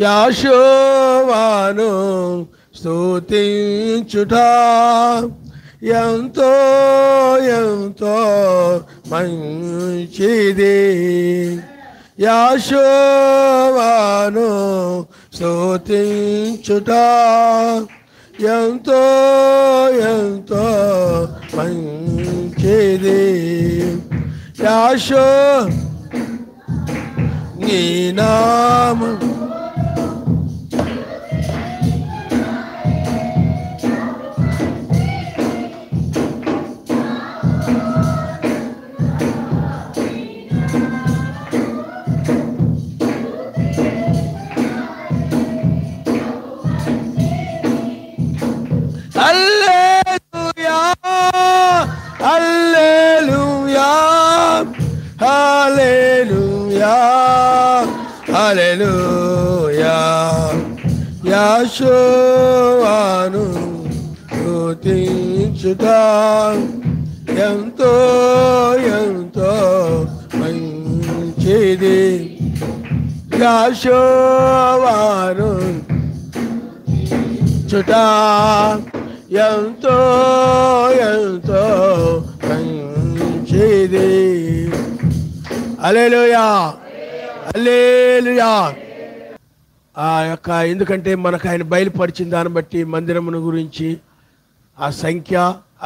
యెహోవాను స్తుతించుట ఎంతో ఎంతో మంచిది. యెహోవాను స్తుతించుట ఎంతో ఎంతో మంచిది. నీ నామం హల్లెలూయా హల్లెలూయా హల్లెలూయా హల్లెలూయా. యెహోవాను స్తుతించుట ఎంతో ఎంతో మంచిది. యెహోవాను స్తుతించుట ఎంతో ఎంతో మంచిది. హల్లెలూయా హల్లెలూయా. ఆ యొక్క ఎందుకంటే మనకు ఆయన బయలుపరిచిన దాన్ని బట్టి మందిరమును గురించి ఆ సంఖ్య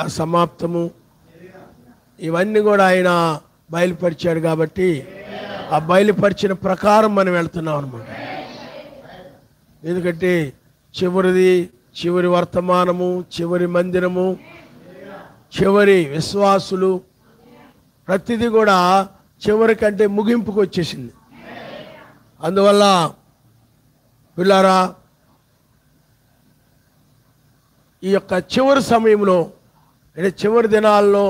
ఆ సమాప్తము ఇవన్నీ కూడా ఆయన బయలుపరిచాడు కాబట్టి ఆ బయలుపరిచిన ప్రకారం మనం వెళ్తున్నాం అన్నమాట. ఎందుకంటే చివరి వర్తమానము, చివరి మందిరము, చివరి విశ్వాసులు ప్రతిదీ కూడా చివరి కంటే ముగింపుకు వచ్చేసింది. అందువల్ల పిల్లారా ఈ యొక్క చివరి సమయంలో అంటే చివరి దినాల్లో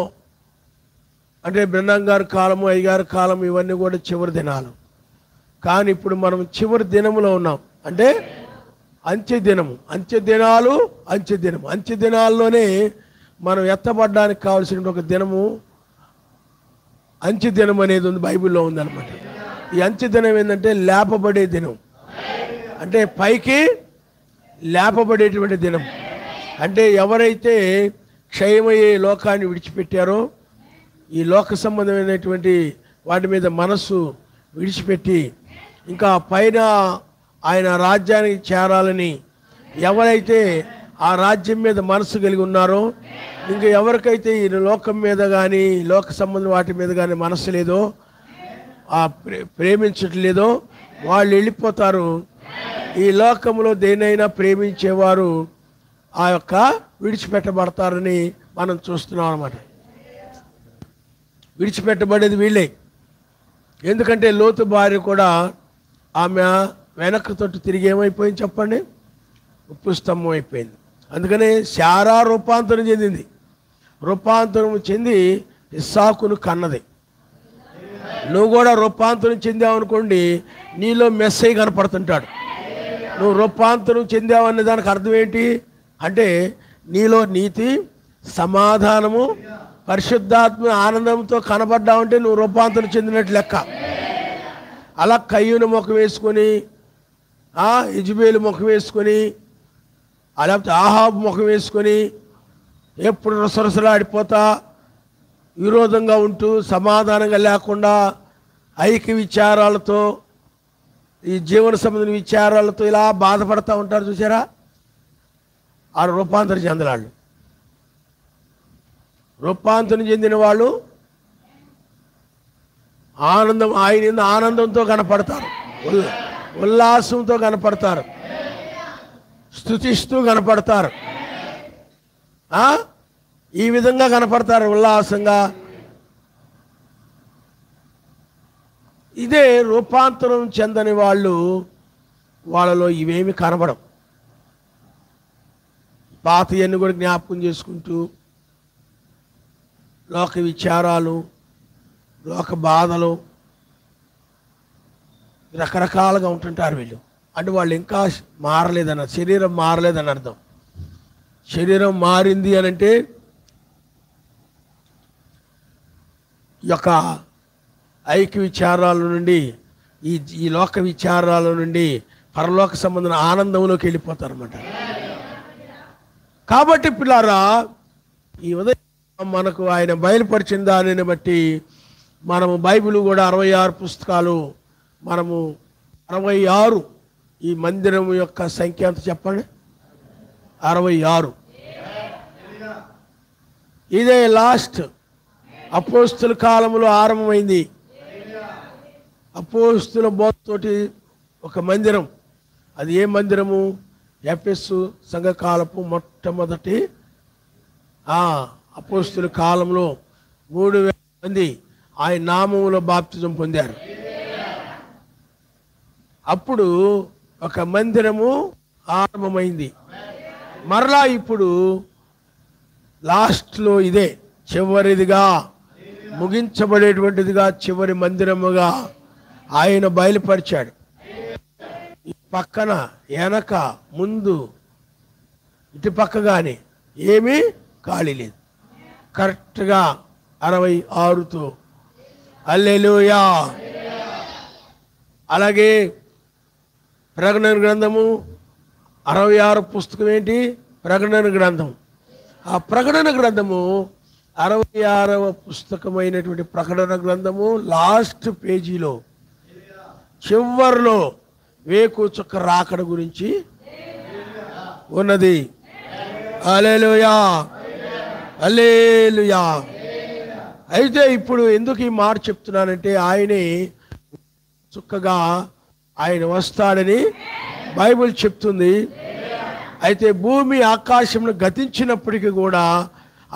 అంటే బ్రహ్మం గారి కాలము, అయ్యగారి కాలం ఇవన్నీ కూడా చివరి దినాలు. కానీ ఇప్పుడు మనం చివరి దినములో ఉన్నాం. అంటే అంచె దినము, అంచె దినాలు, అంచె దినము. అంచె దినాల్లోనే మనం ఎత్తబడ్డానికి కావాల్సిన ఒక దినము అంచె దినం అనేది ఉంది, బైబిల్లో ఉందన్నమాట. ఈ అంచె దినం ఏంటంటే లేపబడే దినం, అంటే పైకి లేపబడేటువంటి దినం. అంటే ఎవరైతే క్షయమయ్యే లోకాన్ని విడిచిపెట్టారో, ఈ లోక సంబంధమైనటువంటి వాటి మీద మనస్సు విడిచిపెట్టి ఇంకా పైన ఆయన రాజ్యానికి చేరాలని ఎవరైతే ఆ రాజ్యం మీద మనసు కలిగి ఉన్నారో, ఇంకా ఎవరికైతే ఈ లోకం మీద కానీ లోక సంబంధం వాటి మీద కానీ మనసు లేదో, ఆ ప్రేమించట్లేదో వాళ్ళు వెళ్ళిపోతారు. ఈ లోకంలో దేనైనా ప్రేమించేవారు ఆ యొక్క విడిచిపెట్టబడతారని మనం చూస్తున్నాం అన్నమాట. విడిచిపెట్టబడేది వీళ్ళే. ఎందుకంటే లోతు భార్య కూడా ఆమె వెనక్కి తొట్టు తిరిగి ఏమైపోయింది చెప్పండి, ఉప్పు స్తంభం అయిపోయింది. అందుకనే శారా రూపాంతరం చెందింది. రూపాంతరం చెంది ఇస్సాకును కన్నది. నువ్వు కూడా రూపాంతరం చెందావు అనుకోండి, నీలో మెస్సయ్య కనపడుతుంటాడు. నువ్వు రూపాంతరం చెందావు అనే దానికి అర్థం ఏంటి అంటే నీలో నీతి, సమాధానము, పరిశుద్ధాత్మ ఆనందంతో కనబడ్డావంటే నువ్వు రూపాంతరం చెందినట్టు లెక్క. అలా కయ్యూను ముఖం వేసుకొని, ఇజబేలు ముఖం వేసుకొని, లేకపోతే ఆహాబు ముఖం వేసుకొని ఎప్పుడు రసరసలాడిపోతా విరోధంగా ఉంటూ సమాధానంగా లేకుండా ఐక్య విచారాలతో ఈ జీవన సంబంధ విచారాలతో ఇలా బాధపడతా ఉంటారు చూసారా, ఆ రూపాంతరం చెందినాళ్ళు. రూపాంతరం చెందిన వాళ్ళు ఆయన ఆనందంతో కనపడతారు, ఉల్లాసంతో కనపడతారు, స్తుతిస్తూ కనపడతారు. ఈ విధంగా కనపడతారు ఉల్లాసంగా. ఇదే రూపాంతరం చెందని వాళ్ళు, వాళ్ళలో ఇవేమి కనబడం. పాతయన్ని కూడా జ్ఞాపకం చేసుకుంటూ లోక విచారాలు, లోక బాధలు రకరకాలుగా ఉంటుంటారు వీళ్ళు. అంటే వాళ్ళు ఇంకా మారలేదన్న, శరీరం మారలేదని అర్థం. శరీరం మారింది అని అంటే ఈ యొక్క ఐక్య విచారాల నుండి, ఈ లోక విచారాల నుండి పరలోక సంబంధమైన ఆనందంలోకి వెళ్ళిపోతారు అన్నమాట. కాబట్టి పిల్లారా, ఈ ఉదయం మనకు ఆయన బయలుపరిచిన దానిని బట్టి మనము బైబిల్ కూడా 66 పుస్తకాలు, మనము 66, ఈ మందిరం యొక్క సంఖ్య ఎంత చెప్పండి? 66. ఇదే లాస్ట్ అపోస్తుల కాలంలో ఆరంభమైంది. అపోస్తుల బోధతోటి ఒక మందిరం. అది ఏ మందిరము? ఎఫెసు సంఘకాలపు మొట్టమొదటి అపోస్తుల కాలంలో 3000 మంది ఆయన నామములో బాప్తిజం పొందారు. అప్పుడు ఒక మందిరము ఆరంభమైంది. మరలా ఇప్పుడు లాస్ట్లో ఇదే చివరిదిగా, ముగించబడేటువంటిదిగా, చివరి మందిరముగా ఆయన బయలుపరిచాడు. ఈ పక్కన, వెనక, ముందు, ఇటు పక్క కానీ ఏమీ ఖాళీ లేదు. కరెక్ట్గా 66తో. హల్లెలూయా. అలాగే ప్రకటన గ్రంథము 66 పుస్తకం ఏంటి? ప్రకటన గ్రంథం. ఆ ప్రకటన గ్రంథము 66వ పుస్తకమైనటువంటి ప్రకటన గ్రంథము లాస్ట్ పేజీలో చివరిలో వేకు చుక్క రాకడ గురించి ఉన్నది. హల్లెలూయా, హల్లెలూయా. అయితే ఇప్పుడు ఎందుకు ఈ మాట చెప్తున్నానంటే, ఆయనే చుక్కగా ఆయన వస్తాడని బైబిల్ చెప్తుంది. అయితే భూమి ఆకాశంలో గతించినప్పటికీ కూడా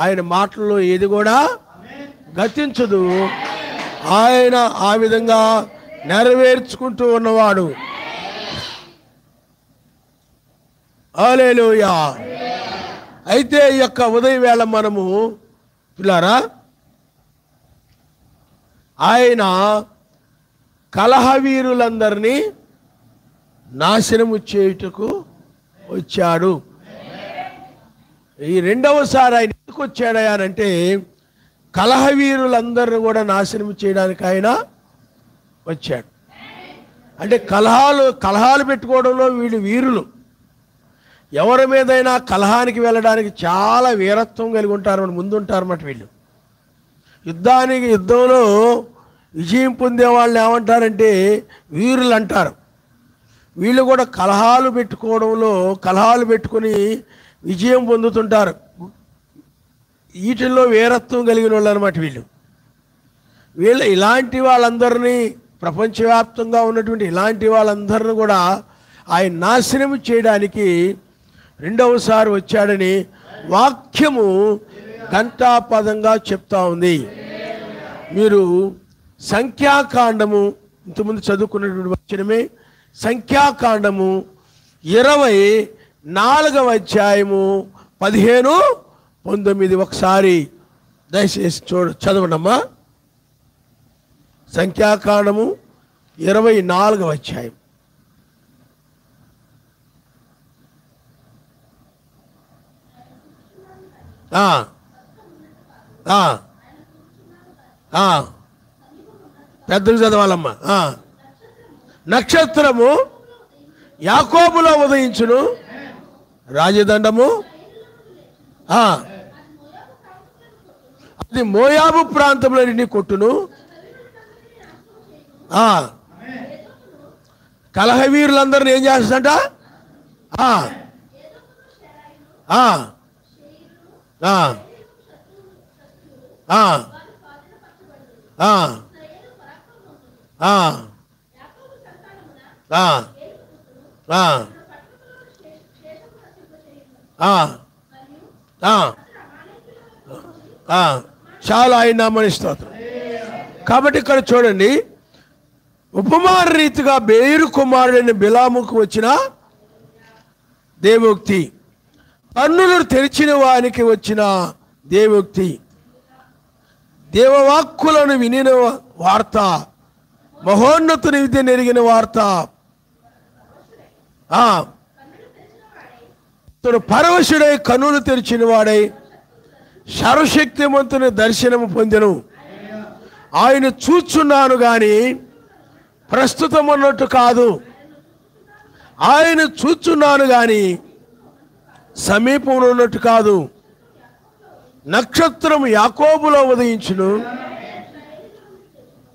ఆయన మాటల్లో ఏది కూడా గతించదు. ఆయన ఆ విధంగా నెరవేర్చుకుంటూ ఉన్నవాడు. హల్లెలూయా. అయితే ఈ యొక్క ఉదయం వేళ మనము పిల్లారా, ఆయన కలహవీరులందరినీ నాశనము చేయుటకు వచ్చాడు. ఈ రెండవసారి ఆయన ఎందుకు వచ్చాడయానంటే, కలహవీరులందరిని కూడా నాశనం చేయడానికి ఆయన వచ్చాడు. అంటే కలహాలు పెట్టుకోవడంలో వీళ్ళు వీరులు. ఎవరి మీదైనా కలహానికి వెళ్ళడానికి చాలా వీరత్వం కలిగి ఉంటారు, ముందుంటారన్నమాట వీళ్ళు. యుద్ధంలో విజయం పొందే వాళ్ళని ఏమంటారంటే వీరులు అంటారు. వీళ్ళు కూడా కలహాలు పెట్టుకొని విజయం పొందుతుంటారు. వీటిల్లో వీరత్వం కలిగిన వాళ్ళు అన్నమాట వీళ్ళు. ఇలాంటి వాళ్ళందరినీ, ప్రపంచవ్యాప్తంగా ఉన్నటువంటి ఇలాంటి వాళ్ళందరినీ కూడా ఆయన నాశనం చేయడానికి రెండవసారి వచ్చాడని వాక్యము ఘంటాపదంగా చెప్తా ఉంది. మీరు సంఖ్యాకాండము ఇంతకుముందు చదువుకున్నటువంటి వచనమే, సంఖ్యాకాండము 24వ అధ్యాయము 15, 19 ఒకసారి దయచేసి చదవండమ్మా. సంఖ్యాకాండము 24వ అధ్యాయం. పెద్దలు చదవాలమ్మా. నక్షత్రము యాకోబులో ఉదయించును, రాజదండము అది మోయాబు ప్రాంతంలో నిన్ను కొట్టును. కలహవీరులందరినీ ఏం చేస్తుందంట? చాలా ఆయన నామని స్తోత్రం. కాబట్టి ఇక్కడ చూడండి, ఉపమాన రీతిగా బేరు కుమారుడైన బిలాముకు వచ్చిన దేవోక్తి, కన్నులు తెరిచిన వానికి వచ్చిన దేవోక్తి, దేవవాక్కులను వినిన వార్త, మహోన్నతుని విద్య నెరిగిన వార్త. అతడు పరవశుడై కన్నులు తెరిచిన వాడై సర్వశక్తిమంతుని దర్శనము పొందెను. ఆయన చూచున్నాను గాని ప్రస్తుతం ఉన్నట్టు కాదు, ఆయన చూచున్నాను గాని సమీపంలో ఉన్నట్టు కాదు. నక్షత్రం యాకోబులో ఉదయించును,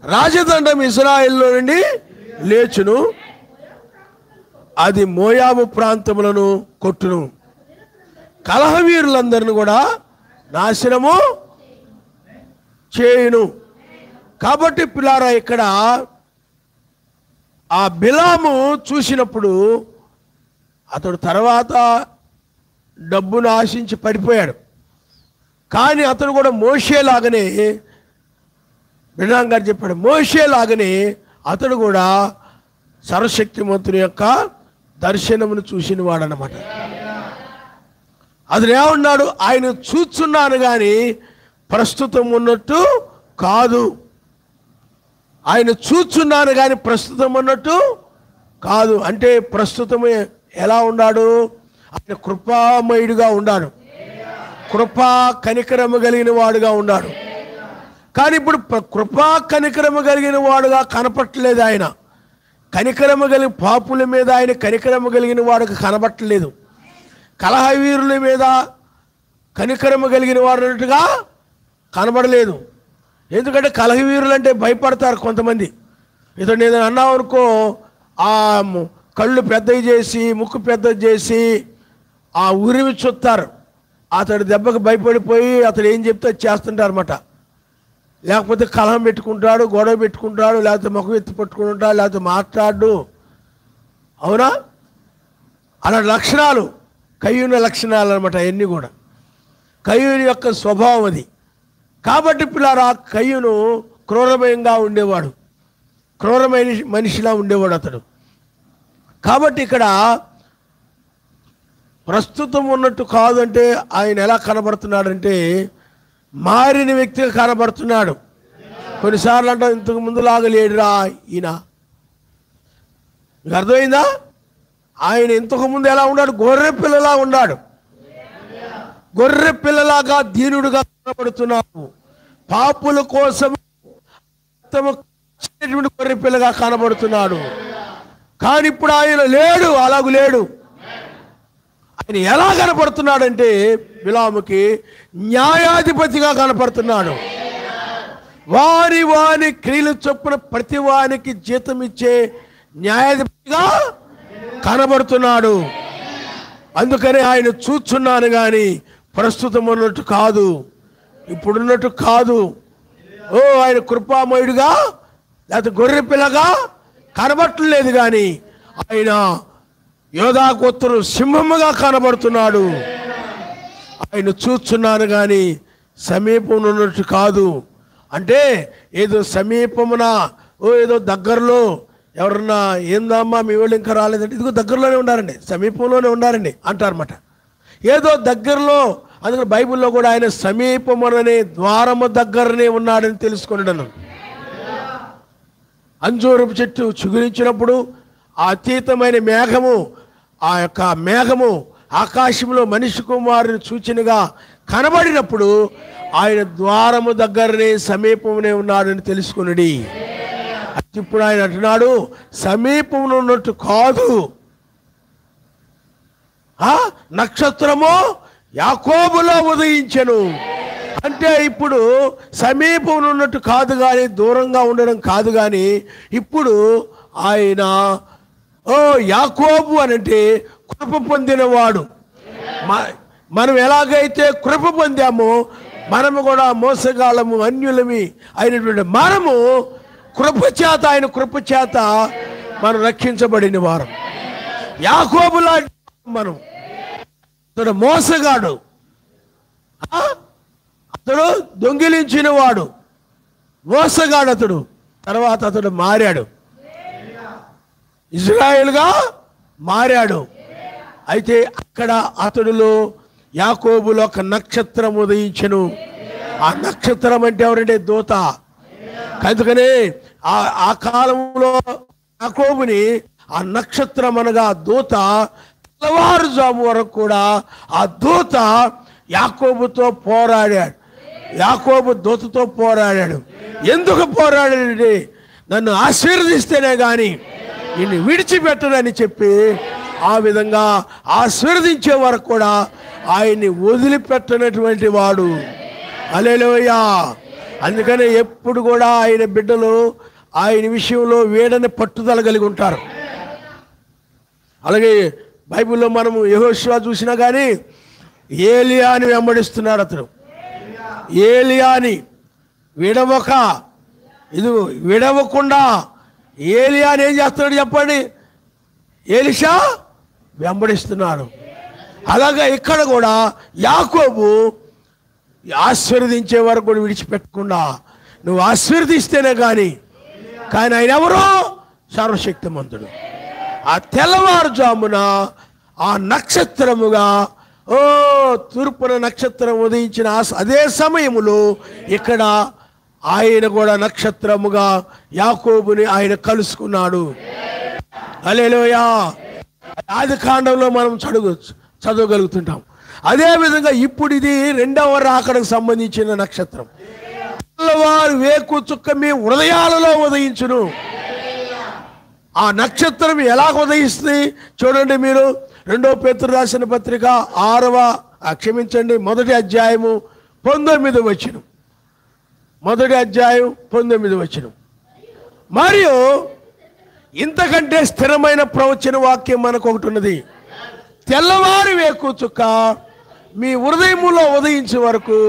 రాజదండం ఇశ్రాయేలులో నుండి లేచును, అది మోయాబు ప్రాంతములను కొట్టును, కలహవీరులందరిని కూడా నాశనము చేయును. కాబట్టి పిల్లారా, ఇక్కడ ఆ బిలాము చూసినప్పుడు అతడు తర్వాత డబ్బును ఆశించి పడిపోయాడు. కానీ అతడు కూడా మోషేలాగానే, బిలాం గారు చెప్పాడు, మోషేలాగానే అతడు కూడా సర్వశక్తిమంతుని యొక్క దర్శనమును చూసిన వాడనమాట. అతను ఏమన్నాడు? ఆయన చూస్తున్నాను కానీ ప్రస్తుతం ఉన్నట్టు కాదు. ఆయన చూస్తున్నాను కానీ ప్రస్తుతం ఉన్నట్టు కాదు. అంటే ప్రస్తుతం ఎలా ఉన్నాడు? ఆయన కృపామయుడిగా ఉన్నాడు, కృపా కనికరము కలిగిన వాడుగా ఉన్నాడు. కానీ ఇప్పుడు కృపా కనికరము కలిగిన వాడుగా కనపట్టలేదు. ఆయన కనికరము కలిగిన పాపుల మీద ఆయన కనికరము కలిగిన వాడుగా కనబట్టలేదు. కలహవీరుల మీద కనికరము కలిగిన వాడుగా కనబడలేదు. ఎందుకంటే కలహవీరులు అంటే భయపడతారు కొంతమంది. ఇతడు ఏదైనా అన్నావు అనుకో, ఆ కళ్ళు పెద్దవి చేసి ముక్కు పెద్దది చేసి ఆ ఉరిమి చుత్తారు. అతడు దెబ్బకు భయపడిపోయి అతడు ఏం చెప్తే చేస్తుంటారు అన్నమాట. లేకపోతే కలహం పెట్టుకుంటాడు, గొడవ పెట్టుకుంటాడు, లేకపోతే ముఖం ఎత్తి పట్టుకుంటాడు, లేకపోతే మాట్లాడు. అవునా? అలాంటి లక్షణాలు కయ్యూని లక్షణాలు అనమాట. అవన్నీ కూడా కయ్యూని యొక్క స్వభావం అది. కాబట్టి పిల్లారా, కయ్యూను క్రూరమయంగా ఉండేవాడు, క్రూరమైన మనిషిలా ఉండేవాడు అతడు. కాబట్టి ఇక్కడ ప్రస్తుతం ఉన్నట్టు కాదంటే ఆయన ఎలా కనబడుతున్నాడంటే మారిన వ్యక్తిగా కనబడుతున్నాడు. కొన్నిసార్లు అంట ఇంతకు ముందులాగా లేడురా ఈయన. మీకు అర్థమైందా? ఆయన ఇంతకు ముందు ఎలా ఉన్నాడు? గొర్రె పిల్లలా ఉన్నాడు. గొర్రె పిల్లలాగా దీనుడుగా కనబడుతున్నాడు. పాపుల కోసం గొర్రె పిల్లగా కనబడుతున్నాడు. కానీ ఇప్పుడు ఆయన లేడు, అలాగూ లేడు. ఆయన ఎలా కనపడుతున్నాడంటే బిలాముకి న్యాయాధిపతిగా కనపడుతున్నాడు. వారి వారి క్రియలు చొప్పున ప్రతి వానికి జీతం ఇచ్చే న్యాయాధిపతిగా కనబడుతున్నాడు. అందుకని ఆయన చూస్తున్నాను కానీ ప్రస్తుతం ఉన్నట్టు కాదు, ఇప్పుడున్నట్టు కాదు. ఓ ఆయన కృపామయుడిగా లేకపోతే గొర్రె పిల్లగా కనబట్టలేదు, కానీ ఆయన యోధా గోత్రం సింహముగా కనబడుతున్నాడు. ఆయన చూస్తున్నాను కానీ సమీపంలో ఉన్నట్టు కాదు. అంటే ఏదో సమీపమున ఏదో దగ్గరలో ఎవరన్నా ఏందమ్మా మీ వాళ్ళు ఇంకా రాలేదంటే ఇదిగో దగ్గరలోనే ఉన్నారండి, సమీపంలోనే ఉన్నారండి అంటారన్నమాట. ఏదో దగ్గరలో, అందుకని బైబిల్లో కూడా ఆయన సమీపముననే ద్వారము దగ్గరనే ఉన్నాడని తెలుసుకున్నాను. అంజూరపు చెట్టు చిగురించినప్పుడు ఆ అతీతమైన మేఘము, ఆ యొక్క మేఘము ఆకాశంలో మనిషి కుమారుని సూచనగా కనబడినప్పుడు ఆయన ద్వారము దగ్గరనే సమీపమునే ఉన్నాడని తెలుసుకున్నాడు. ఇప్పుడు ఆయన అంటున్నాడు సమీపంలో ఉన్నట్టు కాదు. నక్షత్రము యాకోబులో ఉదయించెను అంటే ఇప్పుడు సమీపంలో ఉన్నట్టు కాదు, కానీ దూరంగా ఉండడం కాదు, కానీ ఇప్పుడు ఆయన యాకోబు అనంటే కృప పొందినవాడు. మనం ఎలాగైతే కృప పొందామో మనము కూడా మోసగాళ్ళము అన్యులమి అయినటువంటి మనము కృప చేత, ఆయన కృప చేత మనం రక్షించబడిన వారం. యాకోబులా మనం, అతడు మోసగాడు, అతడు దొంగిలించిన వాడు, మోసగాడు అతడు. తర్వాత అతడు మారాడు, ఇజ్రాయేలుగా మారాడు. అయితే అక్కడ అతడులో యాకోబులో ఒక నక్షత్రం ఉదయించెను. ఆ నక్షత్రం అంటే ఎవరంటే దూత. అందుకనే ఆ కాలంలో యాకోబుని ఆ నక్షత్రం అనగా దూత తెల్లవారుజాము వరకు కూడా ఆ దూత యాకోబుతో పోరాడాడు. యాకోబు దూతతో పోరాడాడు. ఎందుకు పోరాడాడంటే నన్ను ఆశీర్వదిస్తేనే కానీ ఈయన్ని విడిచిపెట్టనని చెప్పి ఆ విధంగా ఆశీర్వదించే వరకు కూడా ఆయన్ని వదిలిపెట్టనటువంటి వాడు. హల్లెలూయా. అందుకనే ఎప్పుడు కూడా ఆయన బిడ్డలు ఆయన విషయంలో వేడని పట్టుదల కలిగి ఉంటారు. అలాగే బైబిల్లో మనము యెహోషువ చూసినా కానీ ఏలియాని వెంబడిస్తున్నాడు. అతను ఏలియాని విడవకుండా ఏలియాని ఏం చేస్తున్నాడు చెప్పండి? ఎలీషా వెంబడిస్తున్నాడు. అలాగా ఇక్కడ కూడా యాకోబు ఆశీర్వదించే వరకు కూడా విడిచిపెట్టకుండా నువ్వు ఆశీర్వదిస్తేనే కానీ ఆయన ఎవరో సర్వశక్తిమంతుడు. ఆ తెల్లవారుజామున ఆ నక్షత్రముగా తూర్పున నక్షత్రం ఉదయించిన అదే సమయములో ఇక్కడ ఆయన కూడా నక్షత్రముగా యాకోబుని ఆయన కలుసుకున్నాడు. హల్లెలూయా. ఆది కాండంలో మనం చదవగలుగుతుంటాం. అదేవిధంగా ఇప్పుడు ఇది రెండవ రాకడకు సంబంధించిన నక్షత్రం. తెల్లవారు వేకు చుక్క మీ హృదయాలలో ఉదయించును. ఆ నక్షత్రం ఎలా ఉదయిస్తుంది చూడండి. మీరు 2 పేతురు రాసిన పత్రిక 1వ అధ్యాయము 19వ వచనం. 1వ అధ్యాయం 19వ వచనం. మరియు ఇంతకంటే స్థిరమైన ప్రవచన వాక్యం మనకు ఒకటి ఉన్నది. తెల్లవారు వేకు చుక్క మీ హృదయములో ఉదయించే వరకు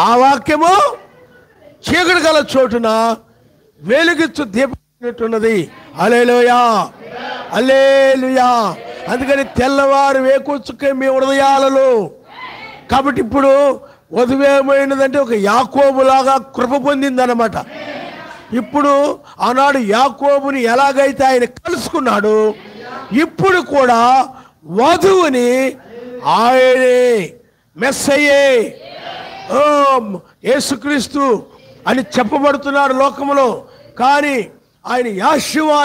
ఆ వాక్యము చీకటి గల చోటున వెలుగిచ్చు దీపన్నది. హల్లెలూయా, హల్లెలూయా. అందుకని తెల్లవారు వేకు చుక్క మీ హృదయాలలో. కాబట్టి ఇప్పుడు వధువేమైనదంటే ఒక యాకోబులాగా కృప పొందిందన్నమాట. ఇప్పుడు ఆనాడు యాకోబుని ఎలాగైతే ఆయన కలుసుకున్నాడు, ఇప్పుడు కూడా వధువుని ఆయనే మెస్సయ్యే యేసుక్రీస్తు అని చెప్పబడుతున్నాడు లోకములో. కానీ ఆయన యెహోవా,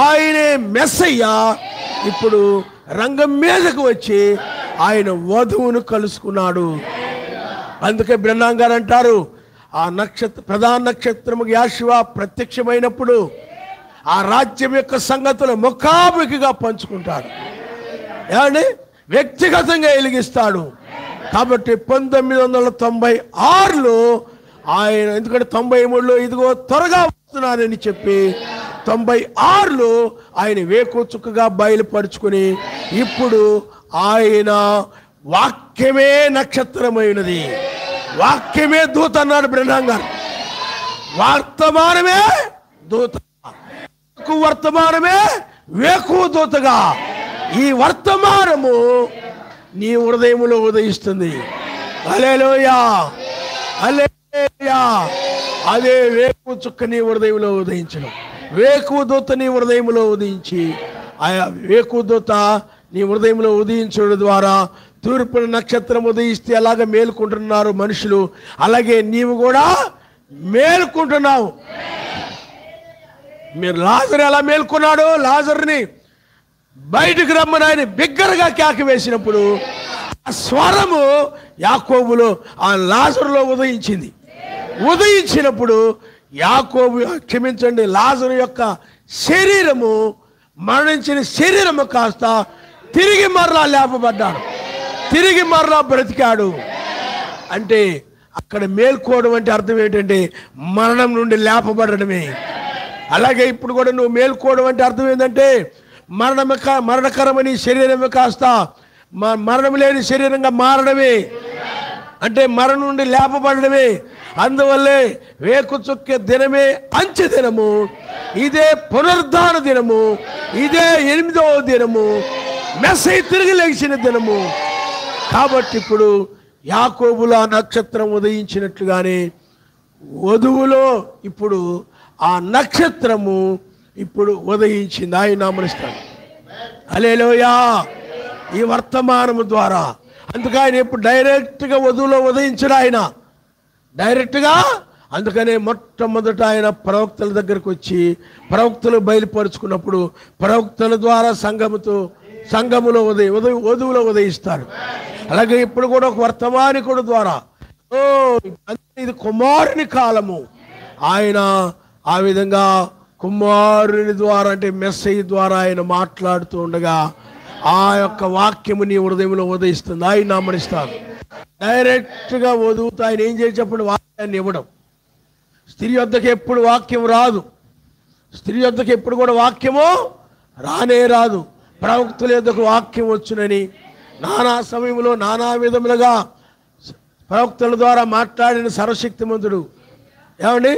ఆయనే మెస్సయ్య. ఇప్పుడు రంగం మీదకు వచ్చి ఆయన వధువును కలుసుకున్నాడు. అందుకే బ్రహ్నాం గారు అంటారు, ఆ ప్రధాన నక్షత్రము యెహోవా ప్రత్యక్షమైనప్పుడు ఆ రాజ్యం యొక్క సంగతులు ముఖాముఖిగా పంచుకుంటాడు. ఏమండి? వ్యక్తిగతంగా వెలిగిస్తాడు. కాబట్టి 1996లో ఆయన, ఎందుకంటే 93లో ఇదిగో త్వరగా వస్తున్నానని చెప్పి 96లో ఆయన వేకు చుక్కగా బయలుపరుచుకుని ఇప్పుడు ఆయన వాక్యమే నక్షత్రమైనది, వాక్యమే దూత అన్నాడు బ్రహ్నాం గారు. వర్తమానమే దూత, వర్తమానమే వేకు దూతగా ఈ వర్తమానము నీ హృదయములో ఉదయిస్తుంది. హల్లెలూయా, హల్లెలూయా. అదే వేకు చుక్క నీ హృదయంలో ఉదయించడం. వేకు దూత నీ హృదయంలో ఉదయించి, ఆ వేకు దూత నీ హృదయంలో ఉదయించడం ద్వారా తూర్పున నక్షత్రం ఉదయిస్తే అలాగ మేలుకుంటున్నారు మనుషులు, అలాగే నీవు కూడా మేలుకుంటున్నావు. మీరు లాజరు ఎలా మేల్కొన్నాడు? లాజరుని బయటకు రమ్మని ఆయన బిగ్గరగా కేక వేసినప్పుడు ఆ స్వరము యాకోబులో ఆ లాజరులో ఉదయించింది. ఉదయించినప్పుడు యాకోబు, క్షమించండి, లాజరు యొక్క శరీరము, మరణించిన శరీరము కాస్త తిరిగి మరలా లేపబడ్డాడు, తిరిగి మరలా బ్రతికాడు. అంటే అక్కడ మేల్కోవడం అంటే అర్థం ఏంటంటే మరణం నుండి లేపబడడమే. అలాగే ఇప్పుడు కూడా నువ్వు మేల్కోవడం అంటే అర్థం ఏంటంటే మరణకరమని శరీరమే కాస్త మరణం లేని శరీరంగా మారడమే, అంటే మరణం నుండి లేపబడడమే. అందువల్లే వేకు చుక్క దినమే అంచె దినము, ఇదే పునరుద్ధాన దినము, ఇదే 8వ దినము, మెస్సయ్య తిరిగి లేచిన దినము. కాబట్టి ఇప్పుడు యాకోబులో నక్షత్రం ఉదయించినట్లుగానే వధువులో ఇప్పుడు ఆ నక్షత్రము ఇప్పుడు ఉదయించింది. ఆయన నామనిస్తాడు. హల్లెలూయా. ఈ వర్తమానము ద్వారా, అందుకే ఆయన ఇప్పుడు డైరెక్ట్గా వధువులో ఉదయించడు ఆయన డైరెక్ట్గా. అందుకనే మొట్టమొదట ఆయన ప్రవక్తల దగ్గరకు వచ్చి ప్రవక్తలు బయలుపరుచుకున్నప్పుడు ప్రవక్తల ద్వారా సంఘములో వధువులో ఉదయిస్తాడు. అలాగే ఇప్పుడు కూడా ఒక వర్తమానికుడు ద్వారా ఇది కుమారుని కాలము, ఆయన ఆ విధంగా కుమారుని ద్వారా అంటే మెస్సయ్య ద్వారా ఆయన మాట్లాడుతూ ఉండగా ఆ యొక్క వాక్యము నీ హృదయంలో ఉదయిస్తుంది. ఆయన నామనిస్తాను. డైరెక్ట్గా వదువుతూ ఆయన ఏం చేసి చెప్పండి, వాక్యాన్ని ఇవ్వడం. స్త్రీ వద్దకు ఎప్పుడు వాక్యం రాదు. స్త్రీ వద్దకు ఎప్పుడు కూడా వాక్యము రానే రాదు. ప్రవక్తుల యొద్దకు వాక్యం వచ్చునని నానా సమయంలో నానా విధములుగా ప్రవక్తల ద్వారా మాట్లాడిన సర్వశక్తిమంతుడు ఏమండి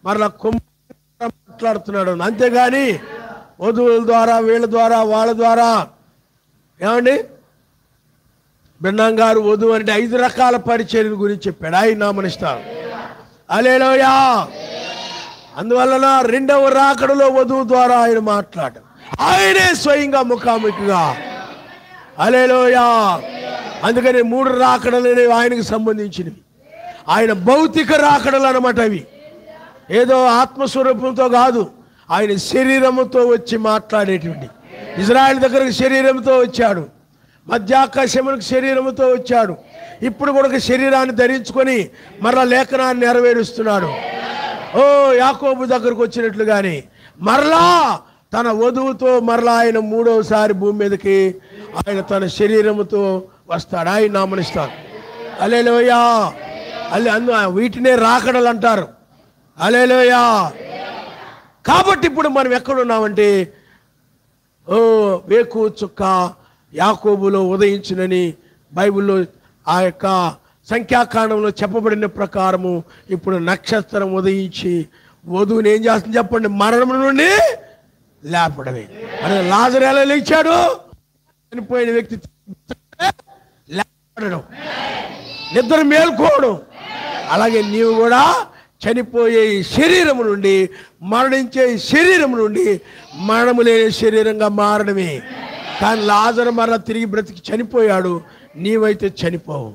మరలా మాట్లాడుతున్నాడు. అంతేగాని వధువుల ద్వారా వీళ్ళ ద్వారా వాళ్ళ ద్వారా ఏమండి బ్రహ్మంగారు వధువు అంటే 5 రకాల పరిచర్య గురించి చెప్పాడు. ఆయన నామనిస్తారు. హల్లెలూయా. అందువలన 2వ రాకడలో వధువు ద్వారా ఆయన మాట్లాడు. ఆయనే స్వయంగా ముఖాముఖిగా. హల్లెలూయా. అందుకని 3 రాకడలు ఆయనకు సంబంధించినవి. ఆయన భౌతిక రాకడలు అన్నమాట. అవి ఏదో ఆత్మస్వరూపంతో కాదు, ఆయన శరీరముతో వచ్చి మాట్లాడేటువంటి. ఇజ్రాయెల్ దగ్గరకు శరీరంతో వచ్చాడు, మధ్యాకాశమునికి శరీరముతో వచ్చాడు. ఇప్పుడు కూడా శరీరాన్ని ధరించుకొని మరలా లేఖనాన్ని నెరవేరుస్తున్నాడు. ఓ యాకోబు దగ్గరకు వచ్చినట్లుగానే మరలా తన వధువుతో మరలా ఆయన 3వసారి భూమి మీదకి ఆయన తన శరీరముతో వస్తాడు. ఆయన నామనిస్తాడు. హల్లెలూయా. వీటినే రాకడలు అంటారు. హల్లెలూయా. కాబట్టి ఇప్పుడు మనం ఎక్కడున్నామంటే వేకు చుక్క యాకోబులో ఉదయించునని బైబిల్లో ఆ యొక్క సంఖ్యాకాండంలో చెప్పబడిన ప్రకారము ఇప్పుడు నక్షత్రం ఉదయించి వధువుని ఏం చేస్తుంది చెప్పండి, మరణం నుండి లేపడమే. అరే లాజరు ఎలా లేచాడు? చనిపోయిన వ్యక్తి లేపడడం, నిద్ర మేల్కోవడం. అలాగే నీవు కూడా చనిపోయే శరీరం నుండి, మరణించే శరీరం నుండి మరణము లేని శరీరంగా మారడమే. కానీ లాజరు మరలా తిరిగి బ్రతికి చనిపోయాడు, నీవైతే చనిపోవు.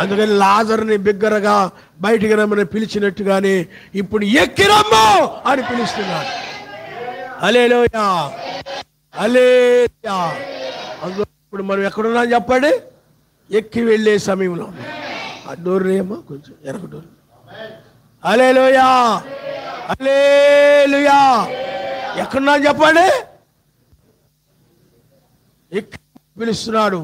అందుకని లాజరుని బిగ్గరగా బయటికి రమ్మని పిలిచినట్టుగానే ఇప్పుడు ఎక్కిరమ్మో అని పిలుస్తున్నాడు. హల్లెలూయా. హల్లెలూయా. అందులో ఇప్పుడు మనం ఎక్కడున్నాం చెప్పండి, ఎక్కి వెళ్ళే సమయంలో. ఆ డోర్ ఏమో కొంచెం ఎనక డోర్. హల్లెలూయా. హల్లెలూయా. ఎక్కడున్నా చెప్పండి, ఎక్కి పిలుస్తున్నాడు.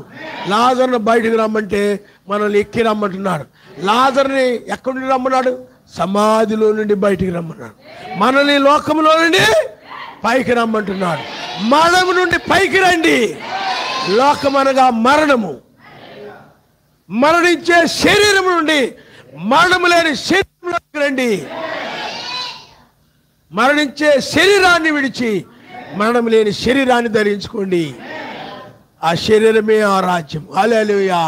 లాజర్ని బయటికి రమ్మంటే మనల్ని ఎక్కి రమ్మంటున్నాడు. లాజర్ని ఎక్కడి నుండి రమ్మన్నాడు? సమాధిలో నుండి బయటికి రమ్మన్నాడు. మనల్ని లోకంలో నుండి పైకి రమ్మంటున్నాడు. మరణము నుండి పైకి రండి. లోకం అనగా మరణము, మరణించే శరీరం నుండి మరణము లేని శరీరంలోకి రండి. మరణించే శరీరాన్ని విడిచి మరణం లేని శరీరాన్ని ధరించుకోండి. ఆ శరీరమే ఆ రాజ్యం. హల్లెలూయా.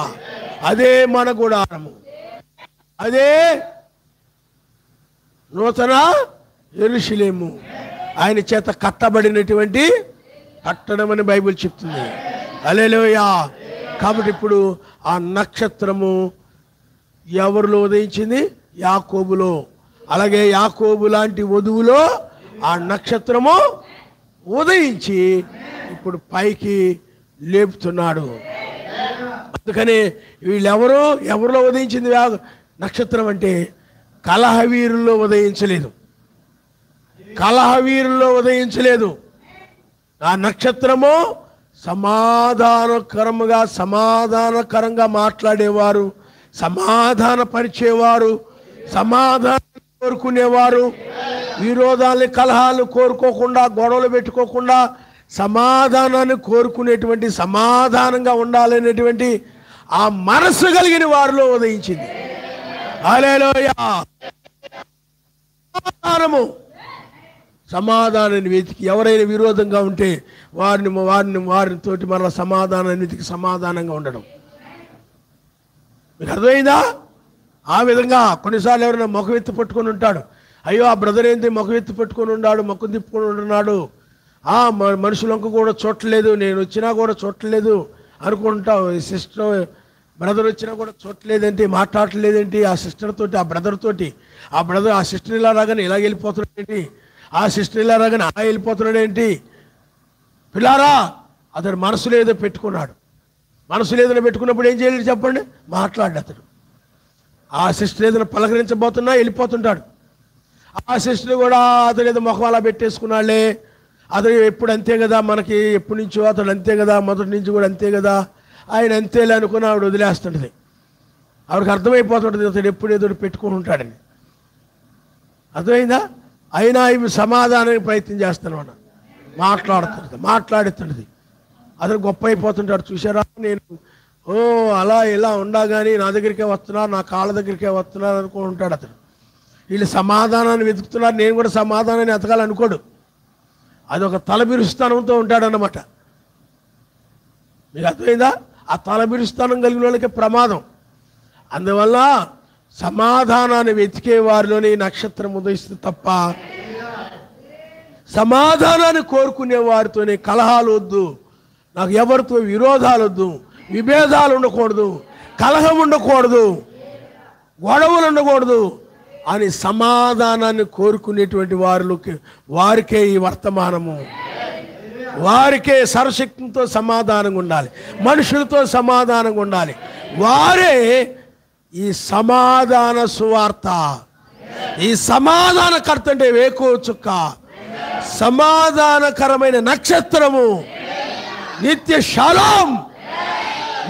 అదే మన గుడారము, అదే నూతన యెరూషలేము, ఆయన చేత కట్టబడినటువంటి కట్టడం అని బైబిల్ చెప్తుంది. హల్లెలూయా. కాబట్టి ఇప్పుడు ఆ నక్షత్రము ఎవరిలో ఉదయించింది? యాకోబులో. అలాగే యాకోబు లాంటి వధువులో ఆ నక్షత్రము ఉదయించి ఇప్పుడు పైకి లేపుతున్నాడు. అందుకని ఎవరిలో ఉదయించింది నక్షత్రం అంటే కలహవీరుల్లో ఉదయించలేదు. కలహవీరుల్లో ఉదయించలేదు. ఆ నక్షత్రము సమాధానకరంగా మాట్లాడేవారు, సమాధాన పరిచేవారు, సమాధానం కోరుకునేవారు, విరోధాలని కలహాలు కోరుకోకుండా, గొడవలు పెట్టుకోకుండా సమాధానాన్ని కోరుకునేటువంటి, సమాధానంగా ఉండాలనేటువంటి ఆ మనసు కలిగిన వారిలో ఉదయించింది. హల్లెలూయా. సమాధానాన్ని వెతికి ఎవరైనా విరోధంగా ఉంటే వారితోటి మరలా సమాధానాన్ని వెతికి సమాధానంగా ఉండడం. మీకు అర్థమైందా? ఆ విధంగా కొన్నిసార్లు ఎవరైనా ముఖం ఎత్తి పట్టుకొని ఉంటాడు, అయ్యో ఆ బ్రదర్ ఏంటి ముఖం ఎత్తి పట్టుకొని ఉన్నాడు, ముఖం తిప్పుకొని ఉంటున్నాడు, మనుషులంక కూడా చూడలేదు, నేను వచ్చినా కూడా చూడలేదు అనుకుంటావు. సిస్టర్ బ్రదర్ వచ్చినా కూడా చూడలేదేంటి, మాట్లాడలేదేంటి ఆ సిస్టర్ తోటి, ఆ బ్రదర్ తోటి. ఆ బ్రదర్ ఆ సిస్టర్ ఇలా రాగానే ఇలా వెళ్ళిపోతున్నాడేంటి, ఆ సిస్టర్ ఇలా రాగానే అలా వెళ్ళిపోతున్నాడేంటి? పిల్లారా, అతడు మనసులో ఏదో పెట్టుకున్నాడు. మనసులో ఏదైనా పెట్టుకున్నప్పుడు ఏం చేయలేదు చెప్పండి? మాట్లాడు. అతడు ఆ సిస్టర్ ఏదైనా పలకరించబోతున్నా వెళ్ళిపోతుంటాడు. ఆ సిస్టర్ కూడా అతను ఏదో ముఖం అలా పెట్టేసుకున్నాళ్లే, అతను ఎప్పుడు అంతే కదా, మనకి ఎప్పటి నుంచో అతడు అంతే కదా, మొదటి నుంచి కూడా అంతే కదా, ఆయన అంతేలే అనుకుని ఆవిడ వదిలేస్తుంటుంది. ఆవిడకి అర్థమైపోతుంటుంది అతడు ఎప్పుడు ఏదో పెట్టుకుని ఉంటాడని. అర్థమైందా? అయినా ఇవి సమాధానానికి ప్రయత్నం చేస్తాను, మాట్లాడుతుంటుంది. అతను గొప్ప అయిపోతుంటాడు. చూసారా, నేను అలా ఇలా ఉండగాని నా దగ్గరికే వస్తున్నారు, నా కాళ్ళ దగ్గరికే వస్తున్నారు అనుకుని ఉంటాడు అతను. వీళ్ళు సమాధానాన్ని వెతుకుతున్నారు, నేను కూడా సమాధానాన్ని ఎతకాలనుకోడు. అదొక తలబిరుస్థానంతో ఉంటాడన్నమాట. మీకు అర్థమైందా? ఆ తలబిరుస్థానం కలిగిన వాళ్ళకి ప్రమాదం. అందువల్ల సమాధానాన్ని వెతికే వారిలోనే నక్షత్రం ఉదయిస్తుంది తప్ప సమాధానాన్ని కోరుకునే వారితోనే కలహాలు వద్దు, నాకు ఎవరితో విరోధాలు వద్దు, విభేదాలు ఉండకూడదు, కలహం ఉండకూడదు, గొడవలు ఉండకూడదు అని సమాధానాన్ని కోరుకునేటువంటి వారికే ఈ వర్తమానము, వారికే సర్వశక్తితో సమాధానంగా ఉండాలి, మనుషులతో సమాధానంగా ఉండాలి. వారే ఈ సమాధాన సువార్త, ఈ సమాధానకర్త అంటే వేకువ చుక్క, సమాధానకరమైన నక్షత్రము, నిత్య షాలోం,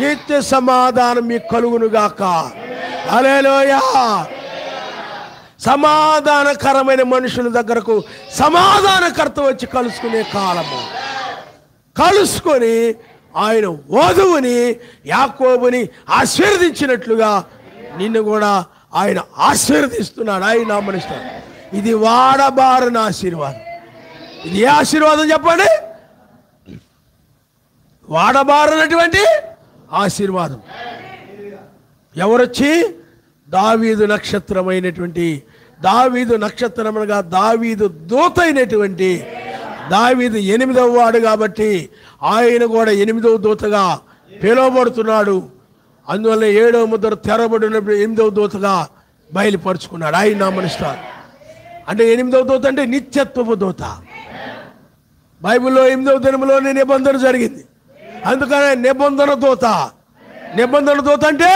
నిత్య సమాధానం మీకు కలుగునుగాక. హల్లెలూయా. సమాధానకరమైన మనుషుల దగ్గరకు సమాధానకర్త వచ్చి కలుసుకునే కాలము, కలుసుకొని ఆయన వధువుని యాకోబుని ఆశీర్వదించినట్లుగా నిన్ను కూడా ఆయన ఆశీర్వదిస్తున్నాడు. ఆయన నామనిస్తాడు. ఇది వాడబారని ఆశీర్వాదం. ఇది ఏ ఆశీర్వాదం చెప్పండి? వాడబారనటువంటి ఆశీర్వాదం. ఎవరొచ్చి? దావీదు నక్షత్రమైనటువంటి, దావీదు నక్షత్రముగా దావీదు దూత అయినటువంటి, దావీదు 8వ వాడు కాబట్టి ఆయన కూడా 8వ దూతగా పిలువబడుతున్నాడు. అందువల్ల 7వ ముద్ర తెరబడినప్పుడు 8వ దూతగా బయలుపరుచుకున్నాడు. ఆయన నామనిస్తారు. అంటే 8వ దూత అంటే నిత్యత్వపు దూత. బైబిల్లో 8వ దినములోనే నిబంధన జరిగింది. అందుకనే నిబంధన దూత. నిబంధన దూత అంటే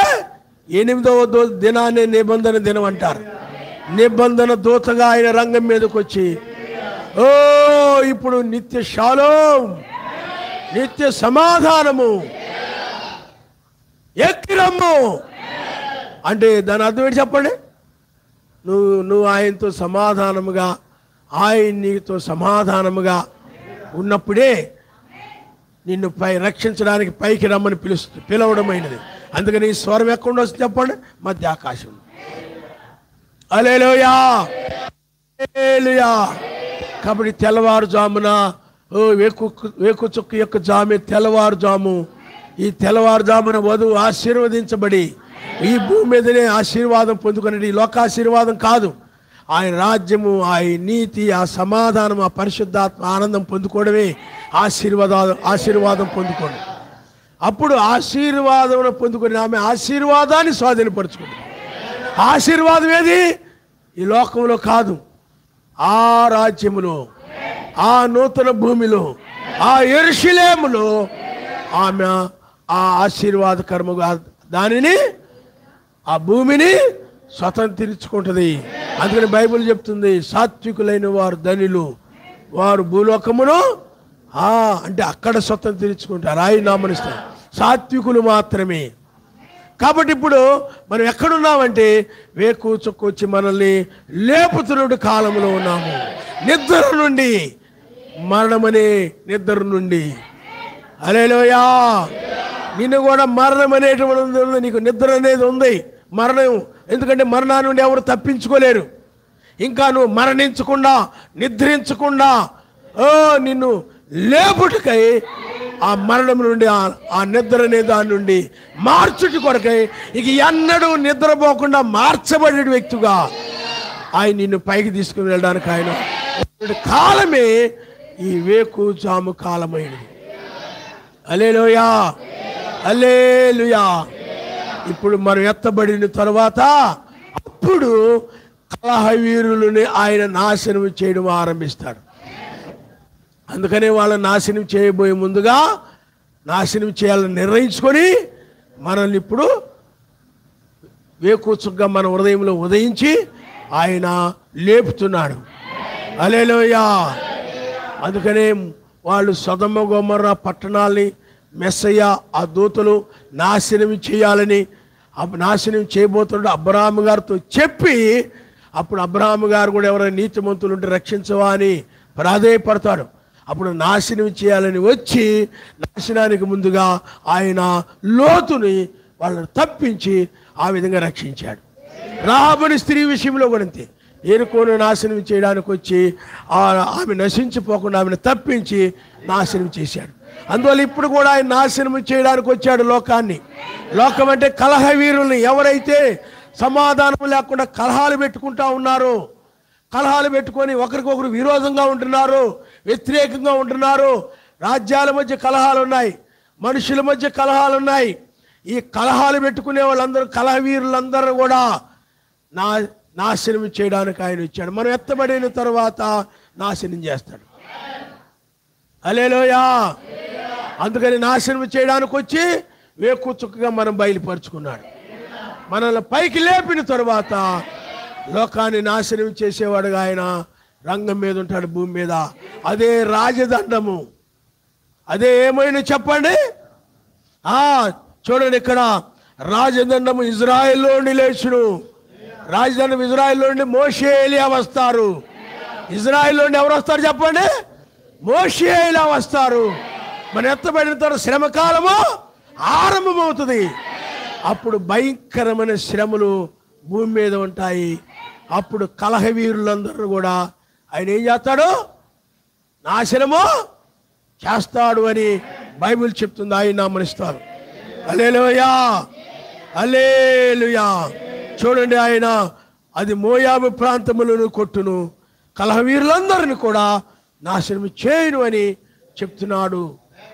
8వ దినాన్ని నిబంధన దినం అంటారు. నిబంధన దూతగా ఆయన రంగం మీదకి వచ్చి ఇప్పుడు నిత్య షాలోం, నిత్య సమాధానము, ఎక్కిరమ్ము అంటే దాని అర్థం ఏంటి చెప్పండి? నువ్వు ఆయనతో సమాధానముగా, ఆయన నీతో సమాధానముగా ఉన్నప్పుడే నిన్ను రక్షించడానికి పైకి రమ్మని పిలవడమైనది. అందుకని ఈ స్వరం ఎక్కడ వస్తుంది చెప్పండి? మధ్య ఆకాశం. హల్లెలూయా, హల్లెలూయా. కాబట్టి తెల్లవారుజామున వేకు చుక్క యొక్క జామె తెల్లవారుజాము, ఈ తెల్లవారుజామున వధువు ఆశీర్వదించబడి ఈ భూమి మీదనే ఆశీర్వాదం పొందుకునేది. ఈ లోకాశీర్వాదం కాదు, ఆయన రాజ్యము, ఆయన నీతి, ఆ సమాధానం, ఆ పరిశుద్ధాత్మ ఆనందం పొందుకోవడమే ఆశీర్వాదం పొందుకోండి. అప్పుడు ఆశీర్వాదం పొందుకొని ఆమె ఆశీర్వాదాన్ని స్వాధీనపరచుకుంది. ఆశీర్వాదం ఏది? ఈ లోకంలో కాదు, ఆ రాజ్యములో, ఆ నూతన భూమిలో, ఆ యెరూషలేములో ఆమె ఆ ఆశీర్వాదకరముగా దానిని, ఆ భూమిని స్వతంత్రించుకుంటుంది. అందుకని బైబిల్ చెప్తుంది, సాత్వికులైన వారు ధనులు, వారు భూలోకమును అంటే అక్కడ స్వతంత్రించుకుంటారు. ఆయన నామనిస్తారు. సాత్వికులు మాత్రమే. కాబట్టి ఇప్పుడు మనం ఎక్కడున్నామంటే వేకు చుక్కొచ్చి మనల్ని లేపుతున్న కాలంలో ఉన్నాము. నిద్ర నుండి, మరణమనే నిద్ర నుండి. హల్లెలూయా. నిన్ను కూడా మరణం అనేటువంటి, నీకు నిద్ర అనేది ఉంది, మరణం. ఎందుకంటే మరణాన్ని నుండి ఎవరు తప్పించుకోలేరు. ఇంకా నువ్వు మరణించకుండా, నిద్రించకుండా నిన్ను లేపుటకై ఆ మరణం నుండి, ఆ నిద్ర అనే దాని నుండి మార్చుటి కొరకై ఇక ఎన్నడూ నిద్రపోకుండా మార్చబడిన వ్యక్తిగా ఆయన నిన్ను పైకి తీసుకుని వెళ్ళడానికి ఆయన కాలమే ఈ వేకు జాము కాలమైనది. హల్లెలూయా, హల్లెలూయా. ఇప్పుడు మనం ఎత్తబడిన తర్వాత అప్పుడు కలహవీరులని ఆయన నాశనం చేయడం ఆరంభిస్తాడు. అందుకనే వాళ్ళని నాశనం చేయబోయే ముందుగా నాశనం చేయాలని నిర్ణయించుకొని మనల్ని ఇప్పుడు వేకుచుగ్గా మన హృదయంలో ఉదయించి ఆయన లేపుతున్నాడు. హల్లెలూయా. అందుకనే వాళ్ళు సొదొమ గొమొర్రా పట్టణాల్ని మెస్సయ్య ఆ దూతలు నాశనం చేయాలని నాశనం చేయబోతున్నాడు అబ్రహాము గారితో చెప్పి, అప్పుడు అబ్రహాము గారు కూడా ఎవరైనా నీతిమంతులు ఉంటే రక్షించవా అని ప్రాధేయపడతాడు. అప్పుడు నాశనం చేయాలని వచ్చి నాశనానికి ముందుగా ఆయన లోతుని వాళ్ళని తప్పించి ఆ విధంగా రక్షించాడు. రాహాబుని స్త్రీ విషయంలో కూడా అంతే. ఎరుకోను నాశనం చేయడానికి వచ్చి ఆమె నశించిపోకుండా ఆమెను తప్పించి నాశనం చేశాడు. అందువల్ల ఇప్పుడు కూడా ఆయన నాశనం చేయడానికి వచ్చాడు లోకాన్ని. లోకం అంటే కలహ వీరుల్ని, ఎవరైతే సమాధానం లేకుండా కలహాలు పెట్టుకుంటా ఉన్నారో, కలహాలు పెట్టుకొని ఒకరికొకరు విరోధంగా ఉంటున్నారు, వ్యతిరేకంగా ఉంటున్నారు. రాజ్యాల మధ్య కలహాలు ఉన్నాయి, మనుషుల మధ్య కలహాలు ఉన్నాయి. ఈ కలహాలు పెట్టుకునే వాళ్ళందరూ, కలహ వీరులందరూ కూడా నాశనం చేయడానికి ఆయన వచ్చాడు. మనం ఎత్తబడిన తర్వాత నాశనం చేస్తాడు. హల్లెలూయా. అందుకని నాశనం చేయడానికి వచ్చి వేకు చుక్కగా మనం బయలుపరుచుకున్నాడు. మనల్ని పైకి లేపిన తర్వాత లోకాన్ని నాశనం చేసేవాడుగా ఆయన రంగం మీద ఉంటాడు, భూమి మీద. అదే రాజదండము. అదే ఏమైనా చెప్పండి. చూడండి, ఇక్కడ రాజదండము ఇజ్రాయెల్లో నుండి లేచును. రాజదండం ఇజ్రాయెల్లో నుండి మోషే ఎలియా వస్తారు. ఇజ్రాయెల్లో నుండి ఎవరు వస్తారు చెప్పండి? మోషే ఎలియా వస్తారు. మన ఎత్తబడిన తర్వాత శ్రమకాలము ఆరంభమవుతుంది. అప్పుడు భయంకరమైన శ్రమలు భూమి మీద ఉంటాయి. అప్పుడు కలహ వీరులందరూ కూడా ఆయన ఏం చేస్తాడు? నాశనము చేస్తాడు అని బైబిల్ చెప్తుంది. ఆయన నామనిస్తారు. హల్లెలూయా, హల్లెలూయా. చూడండి, ఆయన అది మోయాబు ప్రాంతములను కొట్టును, కలహ వీరులందరిని కూడా నాశనం చేయను అని చెప్తున్నాడు.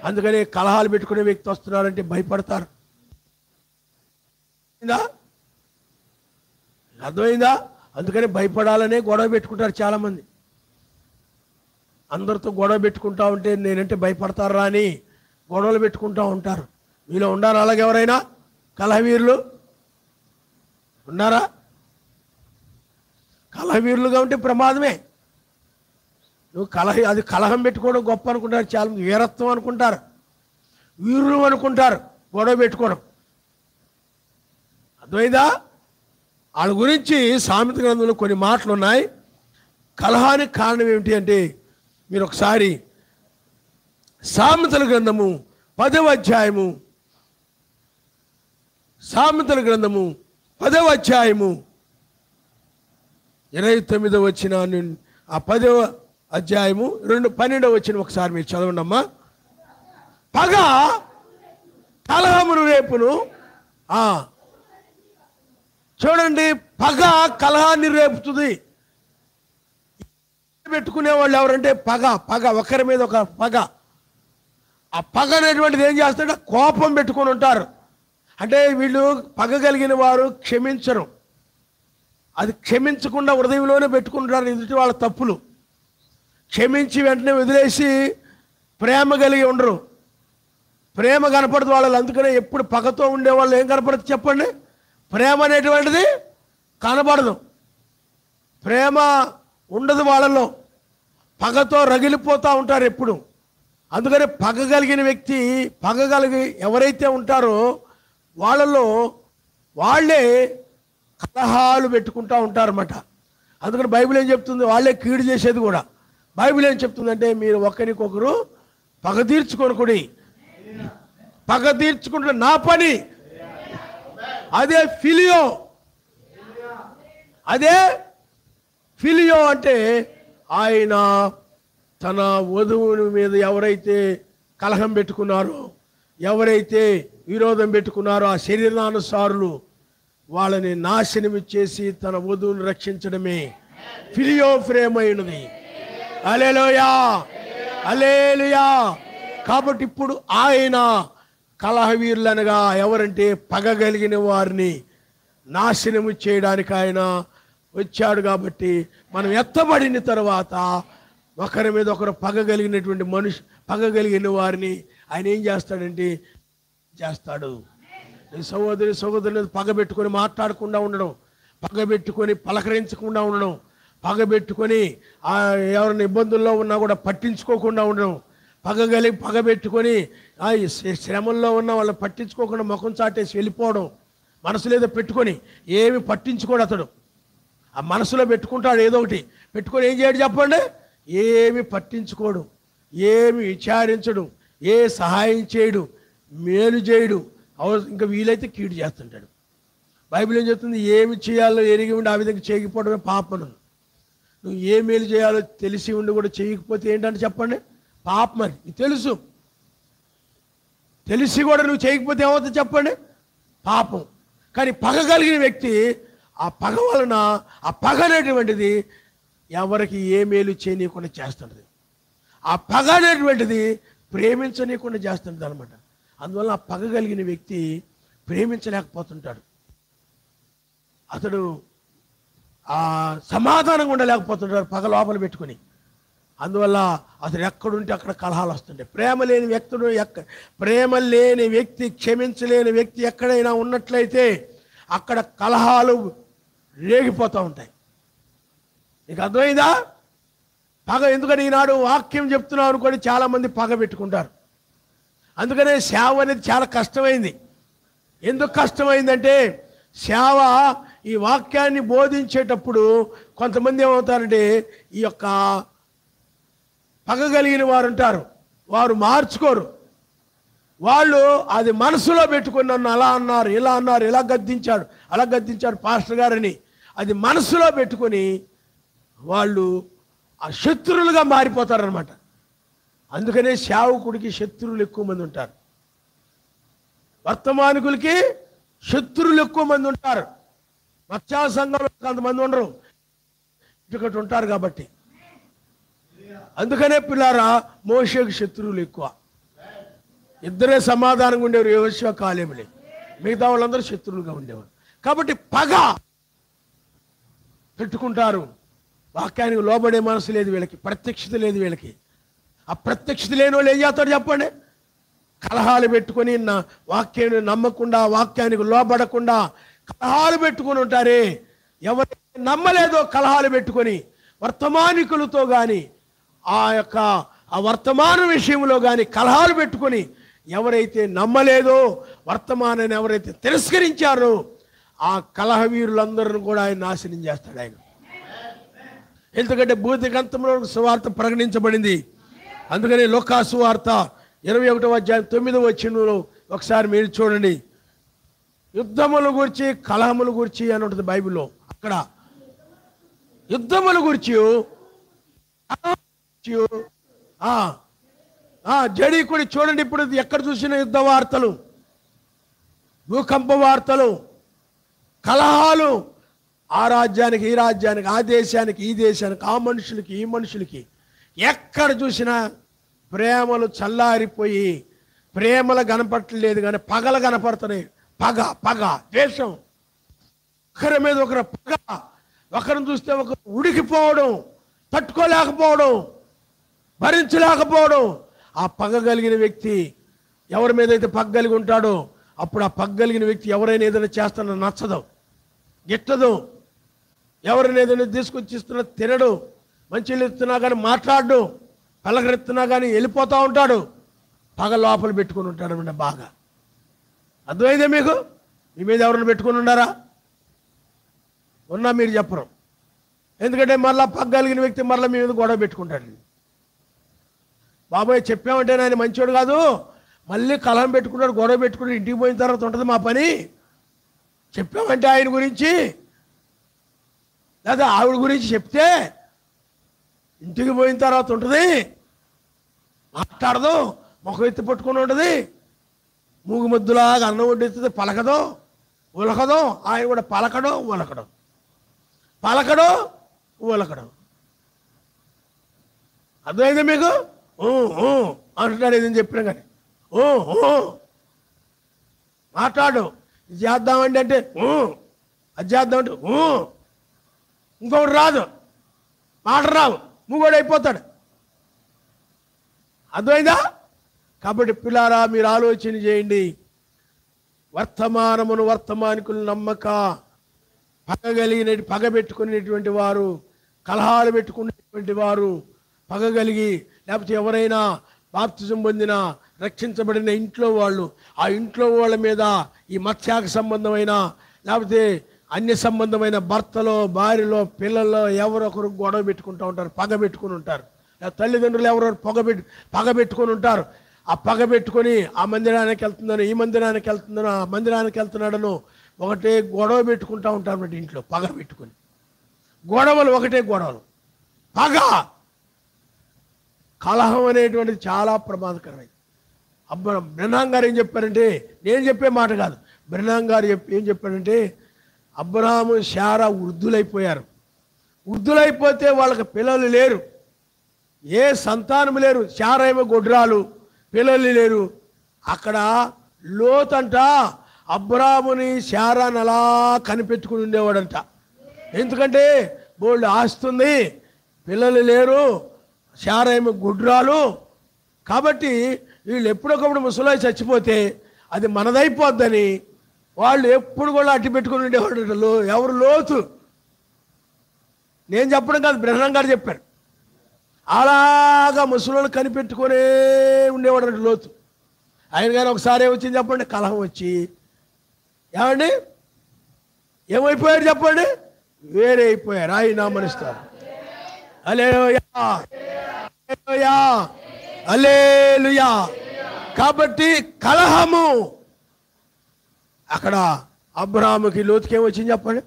అందుకనే కలహాలు పెట్టుకునే వ్యక్తి వస్తున్నాడంటే భయపడతారు. అర్థమైందా? అందుకని భయపడాలనే గొడవ పెట్టుకుంటారు చాలామంది. అందరితో గొడవ పెట్టుకుంటా ఉంటే నేనంటే భయపడతారా అని గొడవలు పెట్టుకుంటూ ఉంటారు. మీలో ఉండాలి అలాగే ఎవరైనా కలహవీరులు ఉన్నారా? కలహవీరులుగా ఉంటే ప్రమాదమే. నువ్వు అది కలహం పెట్టుకోవడం గొప్ప అనుకుంటారు చాలామంది. వీరత్వం అనుకుంటారు, వీరులు అనుకుంటారు గొడవ పెట్టుకోవడం. అర్థమైందా? వాళ్ళ గురించి సామెత గ్రంథంలో కొన్ని మాటలు ఉన్నాయి. కలహానికి కారణం ఏమిటి అంటే, మీరు ఒకసారి సామెతల గ్రంథము 10వ అధ్యాయము, సామెతల గ్రంథము 10వ అధ్యాయము 29వ వచనం, ఆ 10వ అధ్యాయము 12వ వచనం ఒకసారి మీరు చదవండి అమ్మా. పగ కలహమును రేపును. చూడండి, పగ కలహాన్ని రేపుతుంది. పెట్టుకునే వాళ్ళు ఎవరంటే పగ ఒకరి మీద ఒక పగ. ఆ పగ అనేటువంటిది ఏం చేస్తారంటే కోపం పెట్టుకొని ఉంటారు. అంటే వీళ్ళు పగ కలిగిన వారు క్షమించరు. అది క్షమించకుండా హృదయంలోనే పెట్టుకుంటారు ఎదుటి వాళ్ళ తప్పులు. క్షమించి వెంటనే వదిలేసి ప్రేమ కలిగి ఉండరు. ప్రేమ కనపడదు వాళ్ళు. అందుకనే ఎప్పుడు పగతో ఉండేవాళ్ళు ఏం కనపడదు చెప్పండి? ప్రేమ అనేటువంటిది కనబడదు. ప్రేమ ఉండదు వాళ్ళలో. పగతో రగిలిపోతూ ఉంటారు ఎప్పుడు. అందుకని పగ కలిగిన వ్యక్తి, పగ కలిగి ఎవరైతే ఉంటారో వాళ్ళలో వాళ్ళే కలహాలు పెట్టుకుంటూ ఉంటారన్నమాట. అందుకని బైబిల్ ఏం చెప్తుంది? వాళ్ళే కీడు చేసేది కూడా. బైబిల్ ఏం చెప్తుందంటే, మీరు ఒకరికొకరు పగ తీర్చుకొనుకుడి. పగ తీర్చుకుంటే నా పని. అదే ఫిలియో. అదే ఫిలియో అంటే ఆయన తన వధువుని మీద ఎవరైతే కలహం పెట్టుకున్నారో, ఎవరైతే విరోధం పెట్టుకున్నారో ఆ శరీరానుసారులు వాళ్ళని నాశనం చేసి తన వధువుని రక్షించడమే ఫిలియో ప్రేమ అయినది. హల్లెలూయా, హల్లెలూయా. కాబట్టి ఇప్పుడు ఆయన కలహవీరులనగా ఎవరంటే పగ కలిగిన వారిని నాశనము చేయడానికి ఆయన వచ్చాడు. కాబట్టి మనం ఎత్తబడిన తర్వాత ఒకరి మీద ఒకరు పగ కలిగినటువంటి పగ కలిగిన వారిని ఆయన ఏం చేస్తాడంటే చేస్తాడు. సహోదరుని పగ పెట్టుకొని మాట్లాడకుండా ఉండడం, పగబెట్టుకొని పలకరించకుండా ఉండడం, పగబెట్టుకొని ఎవరైనా ఇబ్బందుల్లో ఉన్నా కూడా పట్టించుకోకుండా ఉండడం, పగబెట్టుకొని శ్రమల్లో ఉన్న వాళ్ళు పట్టించుకోకుండా ముఖం చాటేసి వెళ్ళిపోవడం, మనసులో ఏదో పెట్టుకొని ఏమి పట్టించుకోడు అతడు. ఆ మనసులో పెట్టుకుంటాడు ఏదో ఒకటి పెట్టుకొని ఏం చేయడు చెప్పండి, ఏమి పట్టించుకోడు, ఏమి విచారించడు, ఏ సహాయం చేయడు, మేలు చేయడు, ఇంకా వీలైతే కీడు చేస్తుంటాడు. బైబిల్ ఏం చెప్తుంది, ఏమి చేయాలో ఎరిగి ఉండి ఆ విధంగా చేయకపోవడమే పాపను. నువ్వు ఏ మేలు చేయాలో తెలిసి ఉండి కూడా చేయకపోతే ఏంటంటే చెప్పండి, పాపం అని. నీకు తెలుసు, తెలిసి కూడా నువ్వు చేయకపోతే ఏమవుతుంది చెప్పండి, పాపం. కానీ పగ కలిగిన వ్యక్తి ఆ పగ వలన, ఆ పగ అనేటువంటిది ఎవరికి ఏ మేలు చేయనీయకుండా చేస్తుంది. ఆ పగ అనేటువంటిది ప్రేమించనీయకుండా చేస్తుంది అనమాట. అందువల్ల ఆ పగ కలిగిన వ్యక్తి ప్రేమించలేకపోతుంటాడు, అతడు సమాధానంగా ఉండలేకపోతుంటాడు పగ లోపల పెట్టుకొని. అందువల్ల అతడు ఎక్కడుంటే అక్కడ కలహాలు వస్తుంటాయి. ప్రేమ లేని వ్యక్తి, క్షమించలేని వ్యక్తి ఎక్కడైనా ఉన్నట్లయితే అక్కడ కలహాలు రేగిపోతూ ఉంటాయి. నీకు అర్థమైందా? పగ ఎందుకని ఈనాడు వాక్యం చెప్తున్నావు అనుకోని చాలామంది పగ పెట్టుకుంటారు. అందుకనే సేవ అనేది చాలా కష్టమైంది. ఎందుకు కష్టమైందంటే సేవ, ఈ వాక్యాన్ని బోధించేటప్పుడు కొంతమంది ఏమవుతారంటే ఈ యొక్క పగ కలిగిన వారు ఉంటారు, వారు మార్చుకోరు. వాళ్ళు అది మనసులో పెట్టుకుని నన్ను అలా అన్నారు, ఇలా అన్నారు, ఇలా గద్దించాడు, అలా గద్దించాడు పాస్టర్ గారని అది మనసులో పెట్టుకొని వాళ్ళు ఆ శత్రువులుగా మారిపోతారనమాట. అందుకనే సేవకుడికి శత్రువులు ఎక్కువ మంది ఉంటారు, వర్తమానికులకి శత్రువులు ఎక్కువ మంది ఉంటారు. మత్స్యా సంఘంలో కొంతమంది ఉండరు, ఇక్కడ ఉంటారు కాబట్టి. అందుకనే పిల్లారా మోషేకు శత్రువులు ఎక్కువ. ఇద్దరే సమాధానంగా ఉండేవారు, యెహోషువ కాలేబులే. మిగతా వాళ్ళందరూ శత్రువులుగా ఉండేవారు. కాబట్టి పగ పెట్టుకుంటారు. వాక్యానికి లోబడే మనసు లేదు వీళ్ళకి, ప్రత్యక్షత లేదు వీళ్ళకి. ఆ ప్రత్యక్షత లేని వాళ్ళు ఏం చేస్తాడు చెప్పండి, కలహాలు పెట్టుకొని వాక్యాన్ని నమ్మకుండా, వాక్యానికి లోబడకుండా కలహాలు పెట్టుకొని ఉంటారే. ఎవరైతే నమ్మలేదో కలహాలు పెట్టుకొని వర్తమానికులతో కానీ ఆ వర్తమాన విషయంలో కానీ కలహాలు పెట్టుకొని ఎవరైతే నమ్మలేదో, వర్తమానాన్ని ఎవరైతే తిరస్కరించారో ఆ కలహవీరులందరిని కూడా ఆయన నాశనం చేస్తాడు ఆయన. ఎందుకంటే భూదిగంతంలో సువార్త ప్రకటించబడింది. అందుకని లూకా సువార్త 21వ అధ్యాయం 9వ వచనంలో ఒకసారి మీరు చూడండి. యుద్ధముల గురించి, కలహముల గురించి అని ఉంటుంది బైబిల్లో. అక్కడ యుద్ధముల గురించి, జడీకుడి చూడండి. ఇప్పుడు ఎక్కడ చూసిన యుద్ధ వార్తలు, భూకంప వార్తలు, కలహాలు, ఆ రాజ్యానికి ఈ రాజ్యానికి, ఆ దేశానికి ఈ దేశానికి, ఆ మనుషులకి ఈ మనుషులకి. ఎక్కడ చూసినా ప్రేమలు చల్లారిపోయి ప్రేమలు కనపడలేదు కానీ పగలు కనపడుతున్నాయి. పగ ద్వేషం, ఒకరి మీద ఒకరు పగ, ఒకరిని చూస్తే ఒకరు ఉడికిపోవడం, తట్టుకోలేకపోవడం, భరించలేకపోవడం. ఆ పగ కలిగిన వ్యక్తి ఎవరి మీద అయితే పగ కలిగి ఉంటాడో అప్పుడు ఆ పగ కలిగిన వ్యక్తి ఎవరైనా ఏదైనా చేస్తున్నా నచ్చదు, గిట్టదు. ఎవరైనా ఏదైనా తీసుకొచ్చి ఇస్తున్నా తినడు, మంచిలు ఇస్తున్నా కానీ మాట్లాడు, పలకరిస్తున్నా కానీ వెళ్ళిపోతూ ఉంటాడు. పగ లోపల పెట్టుకుని ఉంటాడు అన్నమాట. బాగా అర్థమైందే మీకు? మీ మీద ఎవరైనా పెట్టుకుని ఉన్నారా? ఉన్నా మీరు చెప్పరు. ఎందుకంటే మళ్ళీ పగ కలిగిన వ్యక్తి మళ్ళీ మీ మీద గొడవ పెట్టుకుంటాడు. బాబాయ్ చెప్పామంటే ఆయన మంచోడు కాదు, మళ్ళీ కలహం పెట్టుకుంటాడు, గొడవ పెట్టుకుంటాడు. ఇంటికి పోయిన తర్వాత ఉంటుంది మా పని. చెప్పామంటే ఆయన గురించి లేదా ఆవిడ గురించి చెప్తే ఇంటికి పోయిన తర్వాత ఉంటుంది, మాట్లాడదు, ముఖం ఎత్తి పట్టుకుని ఉంటుంది, మూగు ముద్దులాగా అన్నం వడ్డిస్తుంది, పలకదో ఉలకదో. ఆయన కూడా పలకడో ఉలకడో, పలకడో ఉలకడో. అర్థమైందా మీకు? అంటున్నాడు ఏదని చెప్పినా కానీ మాట్లాడు. ఇది చేద్దామండి అంటే అది చేద్దామంటే ఇంకొకటి రాదు, మాట రావు, మూగోడు అయిపోతాడు. అర్థమైందా? కాబట్టి పిల్లారా మీరు ఆలోచన చేయండి. వర్తమానమును వర్తమానికులు నమ్మక పగ పెట్టుకునేటువంటి వారు, కలహాలు పెట్టుకునేటువంటి వారు, పగ కలిగి, లేకపోతే ఎవరైనా బాప్తిజం పొందిన రక్షించబడిన ఇంట్లో వాళ్ళు, ఆ ఇంట్లో వాళ్ళ మీద ఈ మత్స్యాక సంబంధమైన లేకపోతే అన్య సంబంధమైన భర్తలో, భార్యలో, పిల్లల్లో ఎవరొకరు గొడవ పెట్టుకుంటూ ఉంటారు, పగ పెట్టుకుని ఉంటారు. తల్లిదండ్రులు ఎవరో పగ పెట్టుకొని ఉంటారు. ఆ పగ పెట్టుకొని ఆ మందిరానికి వెళ్తున్నాను, ఈ మందిరానికి వెళ్తున్నాను, ఆ మందిరానికి వెళ్తున్నాడను ఒకటే గొడవ పెట్టుకుంటూ ఉంటారు అన్నమాట. ఇంట్లో పగ పెట్టుకొని గొడవలు, ఒకటే గొడవలు, పగ, కలహం అనేటువంటిది చాలా ప్రమాదకరమైంది. బ్రహ్నాం గారు ఏం చెప్పారంటే, నేను చెప్పే మాట కాదు, బ్రహ్నాం గారు ఏం చెప్పారంటే, అబ్రహాము శారా వృద్ధులైపోయారు. వృద్ధులైపోతే వాళ్ళకి పిల్లలు లేరు, ఏ సంతానం లేరు. శారా ఏమో గొడ్రాలు, పిల్లలు లేరు. అక్కడ లోతంట అబ్రాముని శారాను అలా కనిపెట్టుకుని ఉండేవాడంట. ఎందుకంటే బోల్డ్ ఆస్తుంది, పిల్లలు లేరు, శారా ఏమో గొడ్రాలు. కాబట్టి వీళ్ళు ఎప్పుడొకప్పుడు ముసలాయి చచ్చిపోతే అది మనదైపోద్దని వాళ్ళు ఎప్పుడు కూడా అట్టి పెట్టుకుని ఉండేవాడు. ఎవరు? లోతు. నేను చెప్పడం కాదు, బ్రహ్మం గారు చెప్పారు. అలాగా ముసలోళ్ళు కనిపెట్టుకునే ఉండేవాడు లోతు. ఆయన గారు ఒకసారి ఏమొచ్చింది చెప్పండి, కలహం వచ్చి, ఏమండి ఏమైపోయారు చెప్పండి, వేరే అయిపోయారు. ఆయన మనిస్తారు. హల్లెలూయా, హల్లెలూయా, హల్లెలూయా. కాబట్టి కలహము అక్కడ అబ్రాహాముకి, లోతుకి ఏమొచ్చింది చెప్పండి.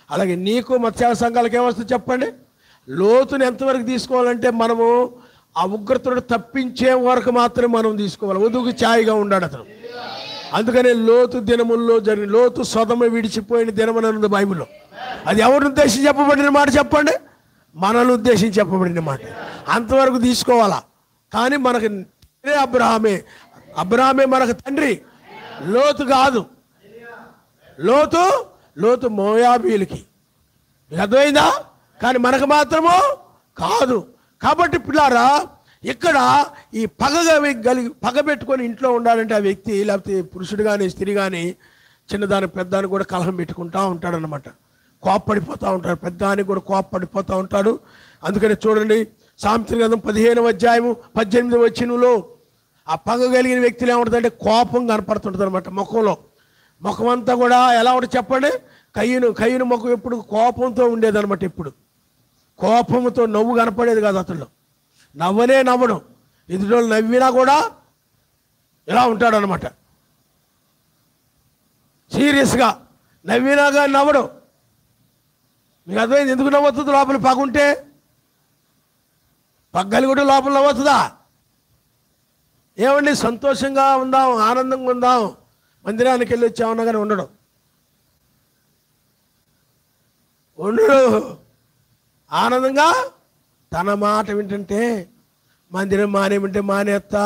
అలాగే నీకు మత్స్య సంఘాలకు ఏమొస్తుంది చెప్పండి. లోతుని ఎంతవరకు తీసుకోవాలంటే మనము ఆ ఉగ్రతను తప్పించే వరకు మాత్రమే మనం తీసుకోవాలి. వధువుకి ఛాయిగా ఉన్నాడు అతను. అందుకనే లోతు దినముల్లో జరిగిన, లోతు సొదమ విడిచిపోయిన దినమని ఉంది బైబిల్లో. అది ఎవరిని ఉద్దేశించి చెప్పబడిన మాట చెప్పండి? మనల్ని ఉద్దేశించి చెప్పబడిన మాట. అంతవరకు తీసుకోవాలా. కానీ మనకు అబ్రహామే మనకు తండ్రి, లోతు కాదు. లోతు మోయాబీలకి, అర్థమైందా? కానీ మనకు మాత్రము కాదు. కాబట్టి పిల్లారా, ఇక్కడ ఈ పగ పెట్టుకొని ఇంట్లో ఉండాలంటే ఆ వ్యక్తి, లేకపోతే పురుషుడు కానీ స్త్రీ కానీ చిన్నదాని పెద్దానికి కూడా కలహం పెట్టుకుంటూ ఉంటాడనమాట. కోప్పడిపోతూ ఉంటాడు, పెద్దానికి కూడా కోప్పడిపోతూ ఉంటాడు. అందుకని చూడండి, సామెతల గ్రంథం 15వ అధ్యాయము 18వ వచనంలో ఆ పగ కలిగిన వ్యక్తులు ఏముంటుందంటే కోపం కనపడుతుంటుంది అనమాట. ముఖం అంతా కూడా ఎలా ఉంటుంది చెప్పండి. కయ్యను ముఖం ఎప్పుడు కోపంతో ఉండేదన్నమాట. ఎప్పుడు కోపంతో నవ్వు కనపడేది కాదు అతను. నవ్వడం, ఎదుటి నవ్వినా కూడా ఇలా ఉంటాడు అనమాట. సీరియస్గా నవ్వినా కానీ నవ్వడం. మీకు అర్థమైంది ఎందుకు నవ్వుతుంది? లోపల పగుంటే పగ్గలి కూడా లోపల నవ్వుతుందా? ఏమండి, సంతోషంగా ఉందాం, ఆనందంగా ఉందాం, మందిరానికి వెళ్ళి వచ్చామన్నా కానీ ఉండడు. ఆనందంగా తన మాట వింటుంటే మందిరం మానేమంటే మానేస్తా,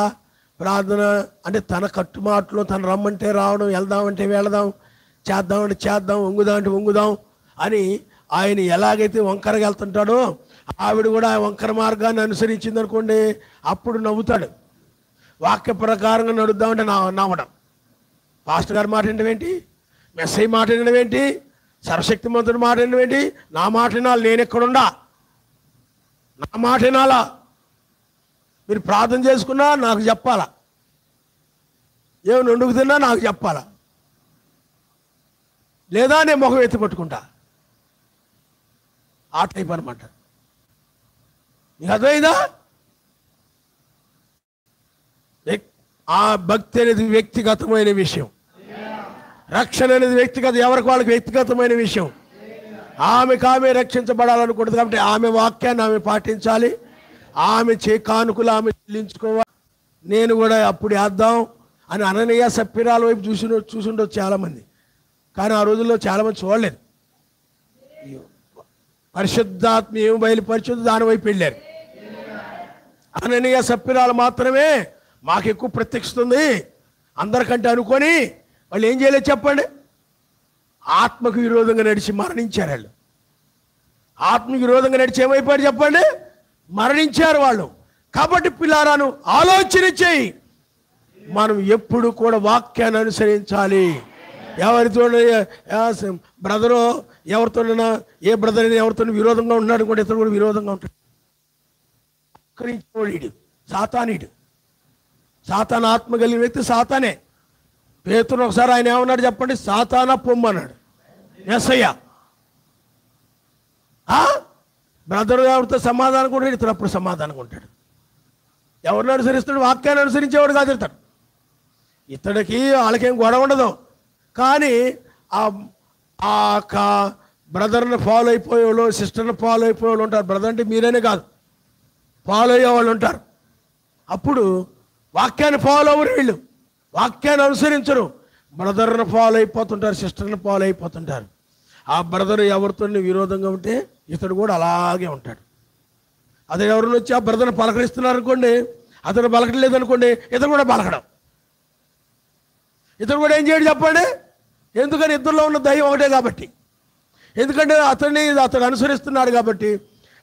ప్రార్థన అంటే తన కట్టుమాటలో తను రమ్మంటే రావడం, వెళ్దామంటే వెళదాం, చేద్దామంటే చేద్దాం, వంగుదామంటే వంగుదాం అని ఆయన ఎలాగైతే వంకరగా వెళ్తుంటాడో ఆవిడ కూడా ఆ వంకర మార్గాన్ని అనుసరించింది అనుకోండి, అప్పుడు నవ్వుతాడు. వాక్య ప్రకారంగా నడుద్దామంటే నవ్వడం. పాస్టర్ గారి మాట వినడం ఏంటి, మెస్సయ్య మాట వినడం ఏంటి, సర్వశక్తిమంతుడి మాట వినడం ఏంటి, నా మాట వినాలి, నేను ఎక్కడుండా నా మాట వినాలా. మీరు ప్రార్థన చేసుకున్నా నాకు చెప్పాలా, ఏమైనా వండుకుతున్నా నాకు చెప్పాలా, లేదా నేను ముఖం ఎత్తి పట్టుకుంటా. ఆ టైప్ అనమాట. నీకు అర్థమైందా? ఆ భక్తి అనేది వ్యక్తిగతమైన విషయం. రక్షణ అనేది ఎవరికి వాళ్ళకి వ్యక్తిగతమైన విషయం. ఆమె రక్షించబడాలనుకుంటుంది కాబట్టి ఆమె వాక్యాన్ని ఆమె పాటించాలి, ఆమె కానుకలు ఆమె చెల్లించుకోవాలి. నేను కూడా అప్పుడు వేద్దాం అని అననీయ సప్పిరాల వైపు చూసుండొచ్చు చాలామంది, కానీ ఆ రోజుల్లో చాలామంది చూడలేదు. పరిశుద్ధాత్మ ఏమి బయలుపరిచిందో దాని వైపు వెళ్ళారు. అననీయ సప్పిరాలు మాత్రమే మాకు ఎక్కువ ప్రత్యక్షిస్తుంది అందరికంటే అనుకొని వాళ్ళు ఏం చేయలేదు చెప్పండి. ఆత్మకు విరోధంగా నడిచి మరణించారు. వాళ్ళు ఆత్మకు విరోధంగా నడిచి ఏమైపోయారు చెప్పండి, మరణించారు వాళ్ళు. కాబట్టి పిల్లారాను ఆలోచన చేయి, మనం ఎప్పుడు కూడా వాక్యాన్ని అనుసరించాలి. ఎవరితో బ్రదరు ఎవరితోనైనా ఏ బ్రదర్ అయినా ఎవరితో విరోధంగా ఉన్నాడు కూడా ఇతను కూడా విరోధంగా ఉంటాడు. వీడు సాతానీడు, సాతాన ఆత్మ కలిగిన వ్యక్తి సాతానే. పేతురు ఒకసారి ఆయన ఏమన్నాడు చెప్పండి? సాతాన పొమ్మన్నాడు యేసయ్య. బ్రదర్ ఎవరితో సమాధానం ఉంటాడు, ఇతను అప్పుడు సమాధానంగా ఉంటాడు. ఎవరిని అనుసరిస్తాడు? వాక్యాన్ని అనుసరించేవాడు కాదు ఇతడు. ఇతడికి వాళ్ళకేం గొడవ ఉండదు, కానీ ఆ బ్రదర్ని ఫాలో అయిపోయేవాళ్ళు, సిస్టర్ని ఫాలో అయిపోయేవాళ్ళు ఉంటారు. బ్రదర్ అంటే మీరేనే కాదు, ఫాలో అయ్యేవాళ్ళు ఉంటారు. అప్పుడు వాక్యాన్ని ఫాలో అవ్వరు వీళ్ళు, వాక్యాన్ని అనుసరించరు. బ్రదర్ని ఫాలో అయిపోతుంటారు, సిస్టర్ని ఫాలో అయిపోతుంటారు. ఆ బ్రదర్ ఎవరితో విరోధంగా ఉంటే ఇతడు కూడా అలాగే ఉంటాడు. అదే ఎవరిని వచ్చి ఆ బ్రదర్ని పలకరిస్తున్నారు అనుకోండి, అతను పలకడం అనుకోండి, ఇతను కూడా పలకడం. ఇతను కూడా ఏం చేయడు చెప్పండి? ఎందుకని? ఇద్దరిలో ఉన్న దయ్యం ఒకటే కాబట్టి. ఎందుకంటే అతడు అనుసరిస్తున్నాడు కాబట్టి.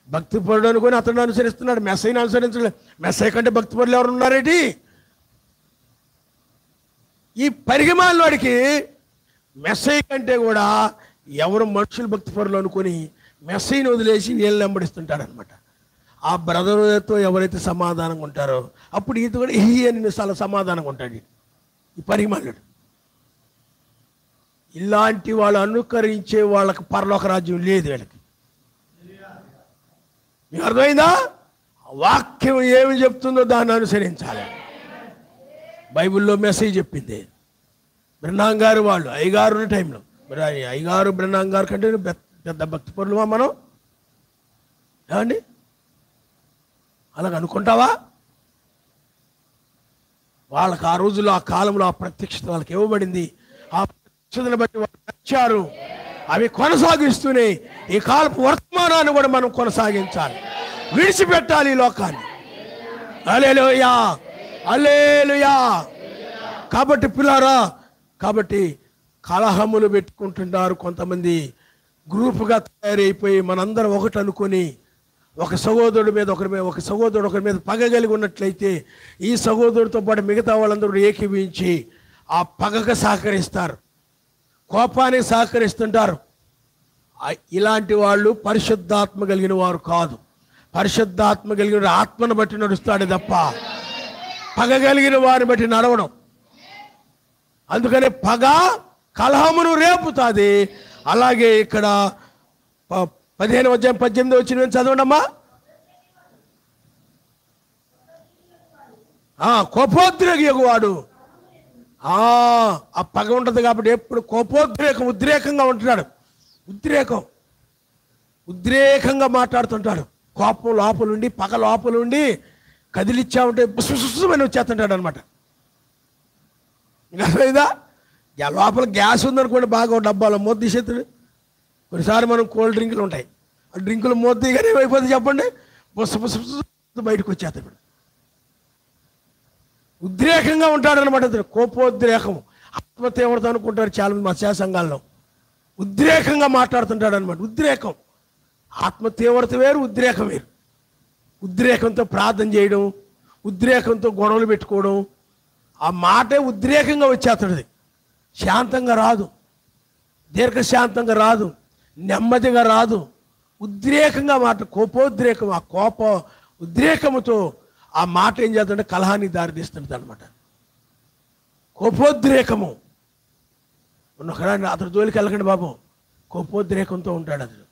భక్తిపరుడు అనుకొని అతన్ని అనుసరిస్తున్నాడు, మెస్సైని అనుసరించలేదు. మెస్సై కంటే భక్తిపరులు ఎవరు ఉన్నారేటి? ఈ పరిగమాలవాడికి మెస్సై కంటే కూడా ఎవరు మనుషులు భక్తిపరులు అనుకొని మెస్సైని వదిలేసి వీళ్ళని వెంబడిస్తుంటాడు అనమాట. ఆ బ్రదర్తో ఎవరైతే సమాధానంగా ఉంటారో అప్పుడు ఈత కూడా అని చాలా సమాధానంగా ఉంటాడు ఈ పరిగమాలుడు. ఇలాంటి వాళ్ళు అనుకరించే వాళ్ళకి పరలోక రాజ్యం లేదు. వీళ్ళకి మీకు అర్థమైందా? వాక్యం ఏమి చెప్తుందో దాన్ని అనుసరించాలి. బైబిల్లో మెసేజ్ చెప్పింది. బ్రహ్నాం గారు వాళ్ళు అయ్యగారు ఉన్న టైంలో, మరి అయ్యగారు బ్రహ్నాం గారు కంటే పెద్ద భక్తి పరులుమా మనం? ఏమండి అలాగ అనుకుంటావా? వాళ్ళకి ఆ రోజుల్లో ఆ కాలంలో ఆ ప్రత్యక్షత వాళ్ళకి ఇవ్వబడింది. ఆ ప్రత్యక్షతను బట్టి వాళ్ళు నచ్చారు. అవి కొనసాగిస్తూనే ఈ కాలపు వర్తమానాన్ని కూడా మనం కొనసాగించాలి, విడిచిపెట్టాలి ఈ లోకాన్ని. హల్లెలూయా, హల్లెలూయా. కాబట్టి పిల్లారా, కాబట్టి కలహములు పెట్టుకుంటున్నారు కొంతమంది, గ్రూపుగా తయారైపోయి మనందరం ఒకటి అనుకొని ఒక సహోదరుడి మీద ఒకరి మీద పగ కలిగి ఉన్నట్లయితే ఈ సహోదరుడితో పాటు మిగతా వాళ్ళందరూ ఏకీవించి ఆ పగకు సహకరిస్తారు, కోపానికి సహకరిస్తుంటారు. ఇలాంటి వాళ్ళు పరిశుద్ధాత్మ కలిగిన వారు కాదు. పరిశుద్ధాత్మ కలిగిన ఆత్మను బట్టి నడుస్తాడు తప్ప పగ కలిగిన వారిని బట్టి నడవడం. అందుకనే పగ కలహమును రేపుతుంది. అలాగే ఇక్కడ 15:18 వచ్చిన చదవండమ్మా. కోపోద్రేకవాడు ఆ పగ ఉంటుంది కాబట్టి ఎప్పుడు ఉద్రేకంగా ఉంటున్నాడు. ఉద్రేకంగా మాట్లాడుతుంటాడు. కోపం లోపలుండి, పగ లోపలుండి కదిలిచ్చా ఉంటే బుస్సుమని వచ్చేస్తుంటాడు అనమాట. ఇంకా లోపల గ్యాస్ ఉందనుకోండి, బాగా డబ్బాలో మూత తీసేస్తాడు. కొన్నిసారి మనం కోల్డ్ డ్రింకులు ఉంటాయి, ఆ డ్రింకులు మూత తీయగానే ఏమైపోతుంది చెప్పండి? బుస్సు బయటకు వచ్చేస్తాడు. ఉద్రేకంగా ఉంటాడనమాట. అతను కోపోద్రేకము, ఆత్మతీవ్రత అనుకుంటారు చాలామంది మత్స్య సంఘాల్లో. ఉద్రేకంగా మాట్లాడుతుంటాడు అనమాట. ఉద్రేకం, ఆత్మతీవ్రత వేరు, ఉద్రేకం వేరు. ఉద్రేకంతో ప్రార్థన చేయడం, ఉద్రేకంతో గొడవలు పెట్టుకోవడం, ఆ మాటే ఉద్రేకంగా వచ్చేస్తుంది. శాంతంగా రాదు, దీర్ఘశాంతంగా రాదు, నెమ్మదిగా రాదు. ఉద్రేకంగా కోపోద్రేకం, ఆ ఉద్రేకముతో ఆ మాట ఏం చేస్తుంటే కలహానికి దారితీస్తుంది అనమాట. కోపోద్రేకము అతడు జోలికి వెళ్ళకండి బాబు, కోపోద్రేకంతో ఉంటాడు. అతడు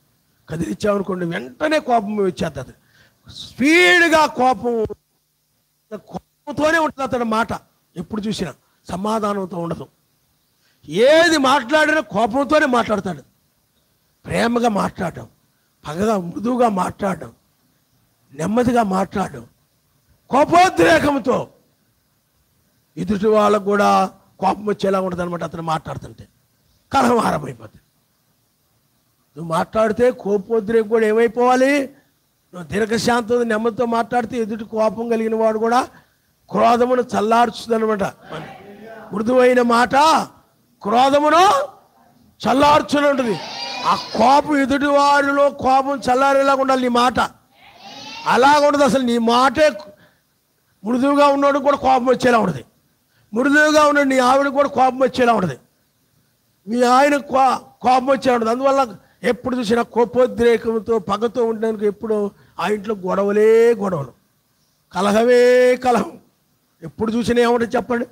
కదిలిచ్చామనుకోండి వెంటనే కోపం వచ్చేస్తుంది. స్పీడ్గా కోపంతోనే ఉంటుంది అతడి మాట. ఎప్పుడు చూసినా సమాధానంతో ఉండదు. ఏది మాట్లాడినా కోపంతోనే మాట్లాడతాడు. ప్రేమగా మాట్లాడడం, పగగా మృదువుగా మాట్లాడడం, నెమ్మదిగా మాట్లాడడం, కోపోద్రేకంతో ఎదుటి వాళ్ళకు కూడా కోపం వచ్చేలా ఉంటుంది అనమాట. అతను మాట్లాడుతుంటే కలహం ఆరంభమైపోతుంది. నువ్వు మాట్లాడితే కోపోద్రేకం కూడా ఏమైపోవాలి? నువ్వు దీర్ఘశాంతం నెమ్మదితో మాట్లాడితే ఎదుటి కోపం కలిగిన వాడు కూడా క్రోధమును చల్లార్చుతుంది అనమాట. మృదువైన మాట క్రోధమును చల్లార్చుని ఉంటుంది. ఆ కోపం ఎదుటి వారిలో కోపం చల్లారేలాగా ఉండాలి నీ మాట. అలాగ ఉండదు అసలు. నీ మాటే మృదువుగా ఉన్నాడు కూడా కోపం వచ్చేలా ఉంటుంది. మృదువుగా ఉన్నాడు నీ ఆవిడ కూడా కోపం వచ్చేలా ఉంటుంది. మీ ఆయన కోపం వచ్చేలా ఉంటుంది. అందువల్ల ఎప్పుడు చూసినా కోపోద్రేకంతో పగతో ఉండడానికి ఎప్పుడు ఆ ఇంట్లో గొడవలే గొడవలు, కలహమే కలహం. ఎప్పుడు చూసినా ఏమంటే చెప్పండి.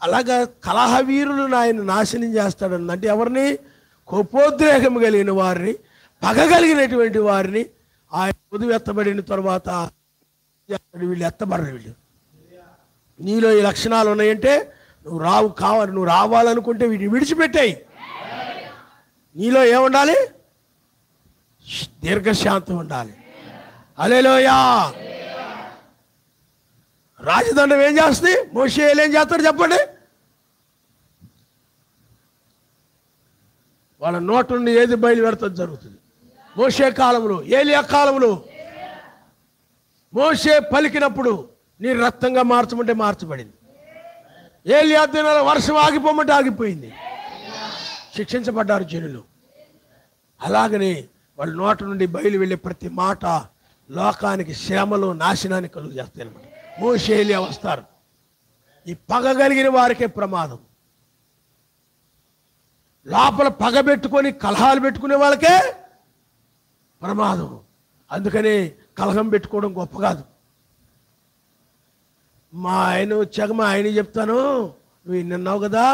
అలాగా కలహవీరులను ఆయన నాశనం చేస్తాడన్న అంటే ఎవరిని? కోపోద్రేకం కలిగిన వారిని, పగ కలిగినటువంటి వారిని ఆయన పొదువు ఎత్తబడిన తర్వాత వీళ్ళు ఎత్తబడరు. వీళ్ళు నీలో ఈ లక్షణాలు ఉన్నాయంటే నువ్వు రావాలనుకుంటే వీటిని విడిచిపెట్టాయి. నీలో ఏముండాలి? దీర్ఘశాంతం ఉండాలి. హల్లెలూయా. రాజదండం ఏం చేస్తుంది? మోషే ఏం చేస్తాడు చెప్పండి? వాళ్ళ నోట నుండి ఏది బయలుపెడతాం జరుగుతుంది. మోషే కాలంలో, ఏలియా కాలంలో మోషే పలికినప్పుడు నీ రక్తంగా మార్చమంటే మార్చబడింది. ఏలియా దినాల వర్షం ఆగిపోమంటే ఆగిపోయింది. శిక్షించబడ్డారు జనులు. అలాగనే వాళ్ళ నోట నుండి బయలు వెళ్ళే ప్రతి మాట లోకానికి శ్రమలు, నాశనాన్ని కలుగు చేస్తాయి అన్నమాట. మోషే ఏలియా వస్తారు. ఈ పగ కలిగిన వారికే ప్రమాదం. లోపల పగ పెట్టుకొని కలహాలు పెట్టుకునే వాళ్ళకే ప్రమాదం. అందుకని కలహం పెట్టుకోవడం గొప్ప కాదు. మా ఆయన వచ్చాక మా ఆయన చెప్తాను, నువ్వు నిన్నావు కదా,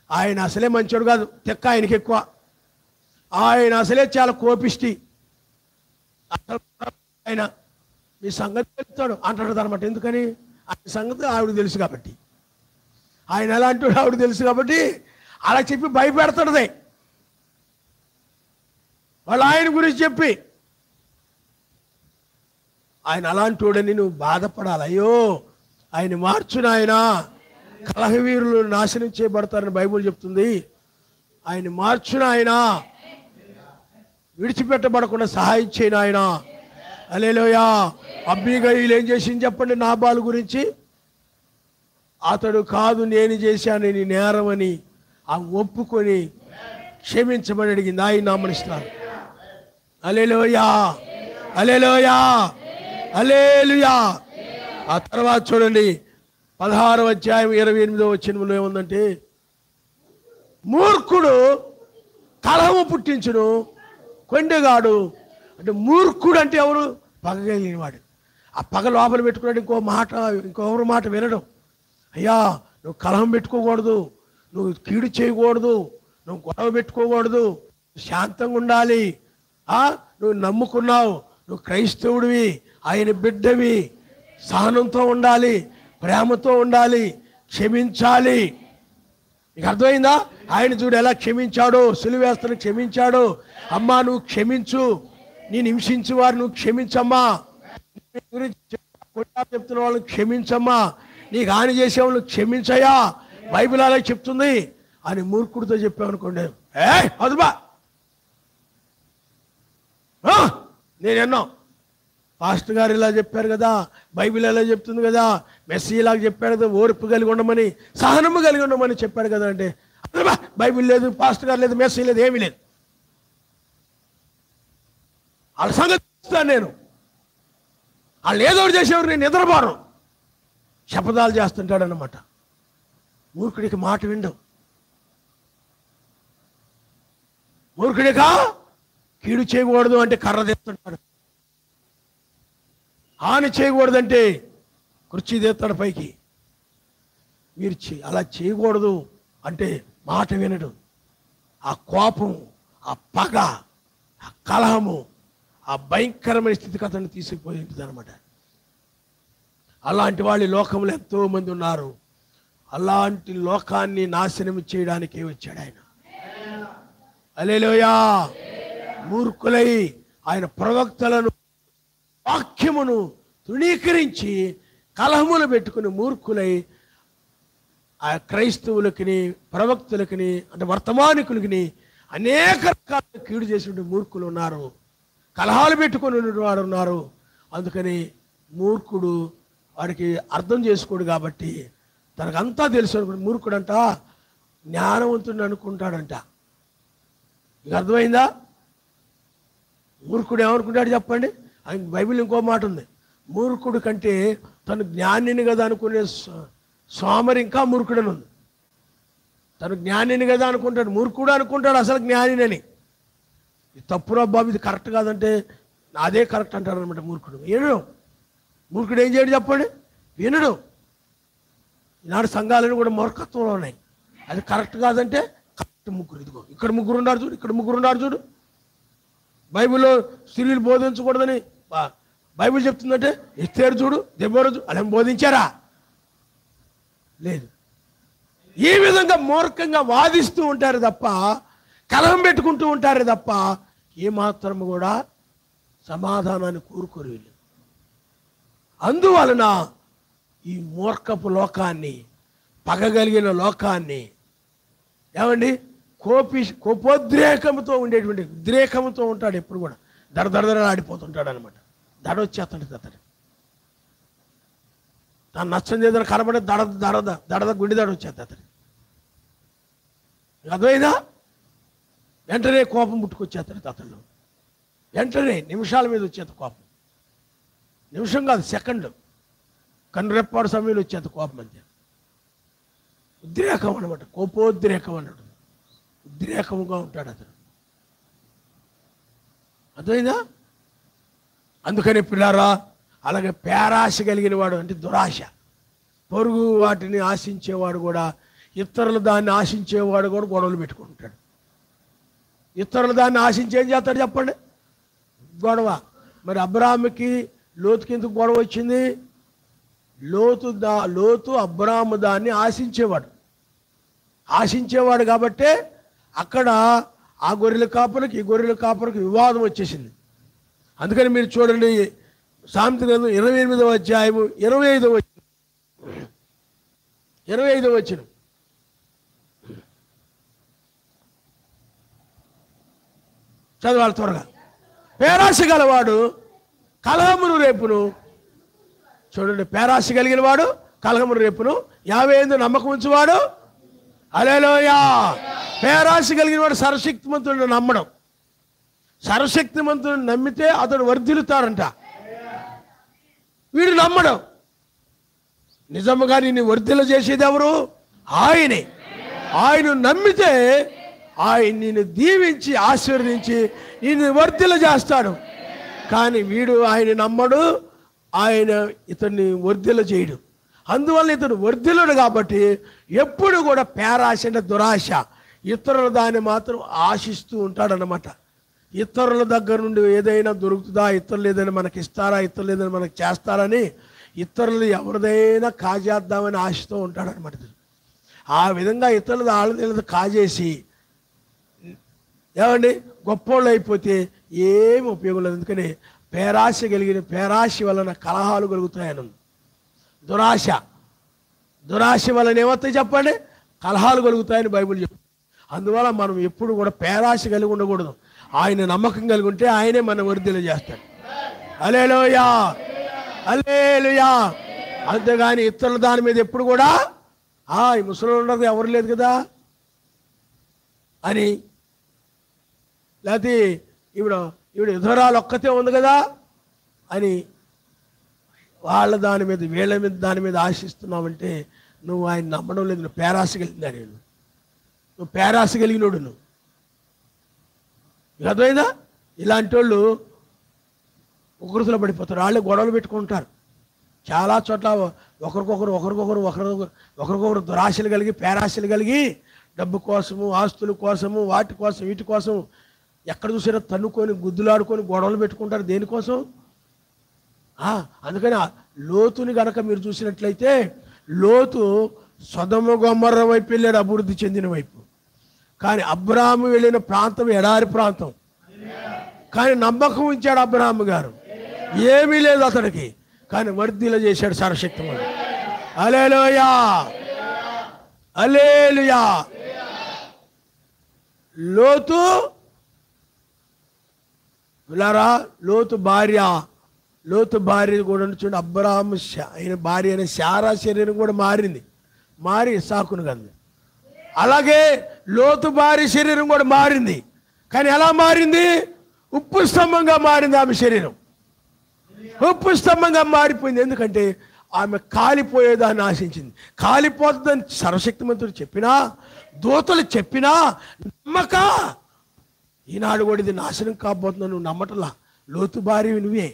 ఆయన అసలే మంచోడు కాదు, తెక్క ఆయనకి ఎక్కువ. ఆయన అసలే చాలా కోపిష్టి. ఆయన మీ సంగతి చెప్తాడు అంటాడు అనమాట. ఎందుకని? ఆయన సంగతి ఆవిడ తెలుసు కాబట్టి, ఆయన ఎలా అంటాడు ఆవిడ తెలుసు కాబట్టి అలా చెప్పి భయపెడతాడుదే. వాళ్ళు ఆయన గురించి చెప్పి ఆయన అలాంటోడని నువ్వు బాధపడాలి. అయ్యో ఆయన మార్చును, ఆయన కలహవీరులు నాశనం చేయబడతారని బైబుల్ చెప్తుంది. ఆయన మార్చును, ఆయన విడిచిపెట్టబడకుండా సహాయం చేయను ఆయన. హల్లెలూయా. అబీగయీలు ఏం చేసింది చెప్పండి నాబాలు గురించి? అతడు కాదు నేను చేశాను నీ నేరమని ఆ ఒప్పుకొని క్షమించమని అడిగింది. ఆయన నామనిస్తారు. హల్లెలూయా, హల్లెలూయా, హల్లెలూయా. ఆ తర్వాత చూడండి 16వ అధ్యాయం 28వ వచనంలో ఏముందంటే, మూర్ఖుడు కలహము పుట్టించును, కొండెగాడు. అంటే మూర్ఖుడు అంటే ఎవరు? పగ కలిగిన వాడు. ఆ పగ లోపల పెట్టుకున్నాడు. ఇంకొకరు మాట వినడం. అయ్యా నువ్వు కలహం పెట్టుకోకూడదు, నువ్వు కీడు చేయకూడదు, నువ్వు గొడవ పెట్టుకోకూడదు, శాంతంగా ఉండాలి. నువ్వు నమ్ముకున్నావు, నువ్వు క్రైస్తవుడివి, ఆయన బిడ్డవి, సహనంతో ఉండాలి, ప్రేమతో ఉండాలి, క్షమించాలి. నీకు అర్థమైందా? ఆయన చూడు ఎలా క్షమించాడో, సిలువేస్తను క్షమించాడో. అమ్మా నువ్వు క్షమించు, నేను హింసించు వారు నువ్వు క్షమించమ్మా, గురించి చెప్తున్న వాళ్ళని క్షమించమ్మా, నీకు హాని చేసే వాళ్ళు క్షమించయా, బైబిల్ అలా చెప్తుంది అని మూర్ఖుడితో చెప్పామనుకోండి, అదుబా నేనెన్నో పాస్టర్ గారు ఇలా చెప్పారు కదా, బైబిల్ ఎలా చెప్తుంది కదా, మెస్సీ ఇలాగ చెప్పాడు కదా, ఓర్పు కలిగి ఉండమని, సహనము కలిగి ఉండమని చెప్పాడు కదా. అంటే బైబిల్ లేదు, పాస్టర్ గారు లేదు, మెస్సీ లేదు, ఏమీ లేదు. వాళ్ళ సంగతి చూస్తాను నేను. వాళ్ళు ఏదో ఒకటి చేసేవారు, నేను నిద్రపోను, శపథాలు చేస్తుంటాడు అన్నమాట. మూర్ఖుడికి మాట విండవు. మూర్ఖుడిగా కీడు చేయకూడదు అంటే కర్ర తెస్తుంటాడు, హాని చేయకూడదంటే కుర్చీ తెస్తాడు పైకి. మీరు అలా చేయకూడదు అంటే మాట వినడు. ఆ కోపం, ఆ పగ, ఆ కలహము, ఆ భయంకరమైన స్థితిగతులను తీసుకుపోయి ఉంటుంది అనమాట. అలాంటి వాళ్ళు లోకంలో ఎంతోమంది ఉన్నారు. అలాంటి లోకాన్ని నాశనం చేయడానికే వచ్చాడు ఆయన. హల్లెలూయా. మూర్ఖులై ఆయన ప్రవక్తలను, వాక్యమును తృణీకరించి కలహములు పెట్టుకుని మూర్ఖులై ఆ క్రైస్తవులకి, ప్రవక్తులకి, అంటే వర్తమానికులకి అనేక రకాల కీడు చేసిన మూర్ఖులు ఉన్నారు, కలహాలు పెట్టుకుని వారు ఉన్నారు. అందుకని మూర్ఖుడు వాడికి అర్థం చేసుకోడు కాబట్టి తనకంతా తెలుసు అనుకుంటు మూర్ఖుడంట జ్ఞానవంతుడు అనుకుంటాడంట. మీకు అర్థమైందా? మూర్ఖుడు ఏమనుకుంటాడు చెప్పండి? ఆయన బైబిల్ ఇంకో మాట ఉంది, మూర్ఖుడు కంటే తను జ్ఞానిని కదా అనుకునే సోమరి ఇంకా మూర్ఖుడని ఉంది. తను జ్ఞానిని కదా అనుకుంటాడు, మూర్ఖుడు అనుకుంటాడు అసలు జ్ఞానినని. ఇది తప్పురా బాబు, ఇది కరెక్ట్ కాదంటే అదే కరెక్ట్ అంటారు అనమాట మూర్ఖుడు. వినడు. మూర్ఖుడు ఏం చేయడు చెప్పండి? వినడు. ఈనాడు సంఘాలను కూడా మూర్ఖత్వంలో ఉన్నాయి. అది కరెక్ట్ కాదంటే కరెక్ట్ ముగ్గురు, ఇదిగో ఇక్కడ ముగ్గురు ఉన్నారు చూడు, ఇక్కడ ముగ్గురు ఉన్నారు చూడు. బైబిల్లో స్త్రీలు బోధించకూడదని బైబిల్ చెప్తుందంటే ఎస్తేరు చూడు, దెబ్బోరు చూడు, అలా బోధించారా? లేదు. ఈ విధంగా మూర్ఖంగా వాదిస్తూ ఉంటారు తప్ప, కలహం పెట్టుకుంటూ ఉంటారు తప్ప ఏమాత్రం కూడా సమాధానాన్ని కోరుకోరు వీళ్ళు. అందువలన ఈ మూర్ఖపు లోకాన్ని, పగగలిగిన లోకాన్ని, ఏమండి, కోపోద్రేకంతో ఉండేటువంటి ఉద్రేకంతో ఉంటాడు ఎప్పుడు కూడా. దడ ఆడిపోతుంటాడు అనమాట. దడ వచ్చేస్తాడు అతడు. తను నచ్చని ఏదైనా కనబడే దడ గుండె దడ వచ్చేస్తుంది అతడు. అర్థమైందా? వెంటనే కోపం పుట్టుకొచ్చేస్తాడు అతను. వెంటనే నిమిషాల మీద వచ్చేది కోపం. నిమిషం కాదు, సెకండ్, కన్నురెప్పాడు సమయంలో వచ్చేది కోపం అంతే. ఉద్రేకం అనమాట, కోపోద్రేకం అన్నాడు. ఉద్రేకంగా ఉంటాడు అతను. అర్థమైందా? అందుకని పిల్లారా, అలాగే పేరాశ కలిగిన వాడు అంటే దురాశ, పొరుగు వాటిని ఆశించేవాడు కూడా, ఇతరులు దాన్ని ఆశించేవాడు కూడా గొడవలు పెట్టుకుంటాడు. ఇతరులు దాన్ని ఆశించి ఏం చేస్తాడు చెప్పండి? గొడవ. మరి అబ్రాహాముకి లోతుకి ఎందుకు గొడవ వచ్చింది? లోతు అబ్రాహాము దాన్ని ఆశించేవాడు కాబట్టే అక్కడ ఆ గొర్రెల కాపరికి ఈ గొర్రెల కాపరికి వివాదం వచ్చేసింది. అందుకని మీరు చూడండి, సామెతల గ్రంథం 28వ అధ్యాయము 25వ వచనం. చదవాలి త్వరగా. పేరాశ గలవాడు కలహమును రేపును. చూడండి, పేరాశ కలిగిన వాడు కలహమును రేపును, 50 నమ్మకం ఉంచువాడు. హల్లెలూయా. పేరాశ కలిగిన వాడు సర్వశక్తిమంతుడిని నమ్మడం. సర్వశక్తిమంతుడిని నమ్మితే అతడు వర్ధిల్లుతాడంట. వీడు నమ్మడం. నిజముగా నిన్ను వర్ధిల్ల చేసేది ఎవరు? ఆయనే. ఆయన నమ్మితే ఆయన నిన్ను దీవించి ఆశీర్వదించి నిన్ను వర్ధిల్ల చేస్తాడు. కానీ వీడు ఆయన నమ్మడు, ఆయన ఇతన్ని వర్ధిల్ల చేయడు. అందువల్ల ఇతడు వర్ధిల్లుడు కాబట్టి ఎప్పుడు కూడా పేరాశ అంటే దురాశ, ఇతరుల దాన్ని మాత్రం ఆశిస్తూ ఉంటాడనమాట. ఇతరుల దగ్గర నుండి ఏదైనా దొరుకుతుందా, ఇతరులు ఏదైనా మనకి ఇస్తారా, ఇతరులు ఏదైనా మనకి చేస్తారని ఇతరులు ఎవరిదైనా కాజేద్దామని ఆశతో ఉంటాడనమాట. ఆ విధంగా ఇతరులు వాళ్ళది కాజేసి ఏమండి గొప్పోళ్ళు అయిపోతే ఏమి ఉపయోగం లేదు. అందుకని పేరాశ వలన కలహాలు కలుగుతాయని. దురాశ వలన ఏమవుతాయి చెప్పండి? కలహాలు కలుగుతాయని బైబిల్ చెప్తుంది. అందువల్ల మనం ఎప్పుడు కూడా పేరాశ కలిగి ఉండకూడదు. ఆయన నమ్మకం కలిగి ఉంటే ఆయనే మన వర్ధిల్ల చేస్తాడు. హల్లెలూయా, హల్లెలూయా. అంతేగాని ఇతరుల దాని మీద ఎప్పుడు కూడా ఈ ముసలి ఉండదు, ఎవరు లేదు కదా అని, లేకపోతే ఈవిడ విధవరాలు ఒక్కతే ఉంది కదా అని వాళ్ళ దాని మీద వీళ్ళ మీద దాని మీద ఆశిస్తున్నావంటే నువ్వు ఆయన నమ్మడం లేదు. నువ్వు పేరాశ కలిగిందా? నువ్వు పేరాశ కలిగినోడు. నువ్వు అర్థమైందా? ఇలాంటి వాళ్ళు ఉగ్రతలో పడిపోతారు. వాళ్ళే గొడవలు పెట్టుకుంటారు. చాలా చోట్ల ఒకరికొకరు దురాశలు కలిగి, పేరాశలు కలిగి, డబ్బు కోసము, ఆస్తుల కోసము, వాటి కోసం, వీటి కోసం ఎక్కడ చూసినా తన్నుకొని గుద్దులాడుకొని గొడవలు పెట్టుకుంటారు. దేనికోసం? అందుకని లోతుని గనక మీరు చూసినట్లయితే, లోతు సొదొమ గొమొర్ర వైపు వెళ్ళాడు, అభివృద్ధి చెందిన వైపు. కానీ అబ్రాహాము వెళ్ళిన ప్రాంతం ఎడారి ప్రాంతం. కానీ నమ్మకం ఉంచాడు అబ్రాహాము గారు. ఏమీ లేదు అతడికి, కానీ వర్ధిల్ల చేశాడు సర్వశక్తిమంతుడు. హల్లెలూయా, హల్లెలూయా. లోతు భార్య కూడా చూడండి, అబ్రాహాము ఆయన భార్య అనే శారా శరీరం కూడా మారి ఇస్సాకును కంది. అలాగే లోతు భార్య శరీరం కూడా మారింది. కానీ ఎలా మారింది? ఉప్పు స్తంభంగా మారింది ఆమె శరీరం. ఉప్పు స్తంభంగా మారిపోయింది. ఎందుకంటే ఆమె కాలిపోయేదాన్ని ఆశించింది. కాలిపోతుందని సర్వశక్తిమంతుడు చెప్పినా, దూతలు చెప్పినా నమ్మక ఈనాడు కూడా ఇది నాశనం కాబోతుందని నువ్వు నమ్మటంలా. లోతు భార్య నువ్వే,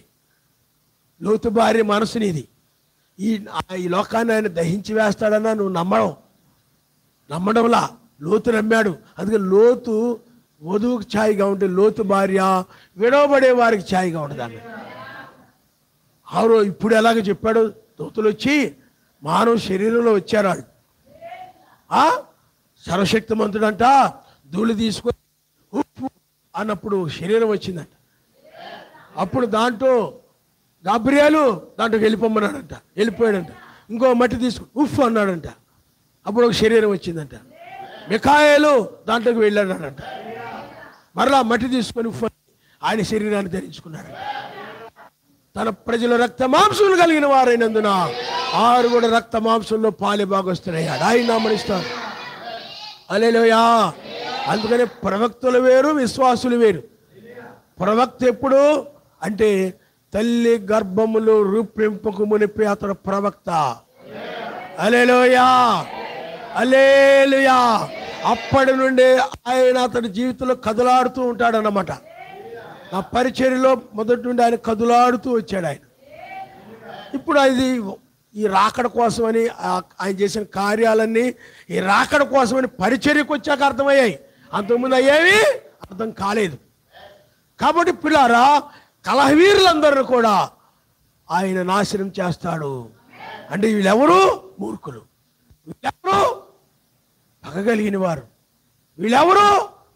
లోతు భార్య మనసు నీది. ఈ లోకాన్ని ఆయన దహించి వేస్తాడన్నా నువ్వు నమ్మడంలా. లోతు నమ్మాడు. అందుకని లోతు వధువుకి ఛాయిగా ఉంటే లోతు భార్య విడవబడే వారికి ఛాయిగా ఉండదాన్ని. ఆరో ఇప్పుడు ఎలాగ చెప్పాడు, దూతలు వచ్చి మానవ శరీరంలో వచ్చారు వాళ్ళు. సర్వశక్తిమంతుడంట ధూళి తీసుకొని ఉప్పు అన్నప్పుడు శరీరం వచ్చిందంట. అప్పుడు దాంట్లో గాబ్రియేలు దాంట్లోకి వెళ్ళిపోమన్నాడంట, వెళ్ళిపోయాడంట. ఇంకో మట్టి తీసుకుని ఉఫ్ అన్నాడంట, అప్పుడు ఒక శరీరం వచ్చిందంట. మిఖాయేలు దాంట్లోకి వెళ్ళాడంట, మరలా మట్టి తీసుకొని ఉఫ్ ఆయన శరీరాన్ని ధరించుకున్నాడంట. తన ప్రజల రక్త మాంసములు కలిగిన వారైనందున ఆరు కూడా రక్త మాంసంలో పాలే భాగస్తులయ్యాడు. ఆయన నామనిస్తారు. హల్లెలూయా. అందుకనే ప్రవక్తలు వేరు, విశ్వాసులు వేరు. ప్రవక్త ఎప్పుడు అంటే తల్లి గర్భములో రూపింపకు మునిపి అతడు ప్రవక్త. హల్లెలూయా, హల్లెలూయా. అప్పటి నుండి ఆయన అతడి జీవితంలో కదలాడుతూ ఉంటాడన్నమాట. నా పరిచర్యలో మొదటి నుండి ఆయన కదులాడుతూ వచ్చాడు ఆయన. ఇప్పుడు అది ఈ రాకడ కోసమని ఆయన చేసిన కార్యాలన్నీ ఈ రాకడ కోసమని పరిచర్యకు వచ్చాక అర్థమయ్యాయి. అంతకుముందు అయ్యేవి అర్థం కాలేదు. కాబట్టి పిల్లారా, కలహవీరులందరూ కూడా ఆయన నాశనం చేస్తాడు. అంటే వీళ్ళెవరు మూర్ఖులు, వీళ్ళెవరు పగగలిగిన వారు, వీళ్ళెవరు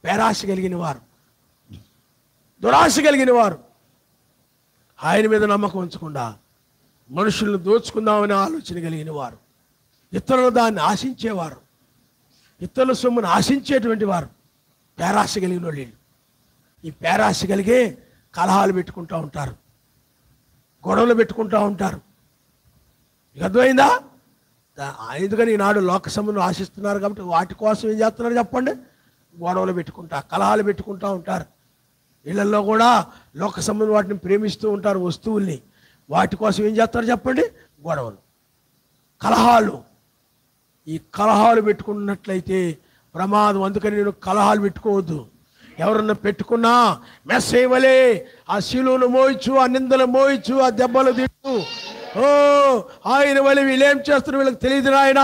పేరాశ కలిగిన వారు, దురాశ కలిగిన వారు. ఆయన మీద నమ్మకం ఉంచకుండా మనుషులను దోచుకుందామనే ఆలోచన కలిగిన వారు, ఇతరులు దాన్ని ఆశించేవారు, ఇతరుల సొమ్మును ఆశించేటువంటి వారు పేరాశ కలిగిన వాళ్ళు. ఈ పేరాశ కలిగే కలహాలు పెట్టుకుంటూ ఉంటారు, గొడవలు పెట్టుకుంటూ ఉంటారు. ఇక అర్థమైందా? ఎందుకని ఈనాడు లోక సంబంధం ఆశిస్తున్నారు కాబట్టి వాటి కోసం ఏం చేస్తున్నారు చెప్పండి? గొడవలు పెట్టుకుంటా, కలహాలు పెట్టుకుంటూ ఉంటారు. ఇళ్లలో కూడా లోక సంబంధం వాటిని ప్రేమిస్తూ ఉంటారు, వస్తువుల్ని. వాటి కోసం ఏం చేస్తారు చెప్పండి? గొడవలు, కలహాలు. ఈ కలహాలు పెట్టుకున్నట్లయితే ప్రమాదం. అందుకని నేను కలహాలు పెట్టుకోవద్దు. ఎవరన్నా పెట్టుకున్నా మెస్ చేయవలే, ఆ శిలువను మోయచ్చు, ఆ నిందలు మోయచ్చు, ఆ దెబ్బలు తిట్టు. ఓ ఆయన వల్ల వీళ్ళేం చేస్తున్నారు వీళ్ళకి తెలియదు నాయన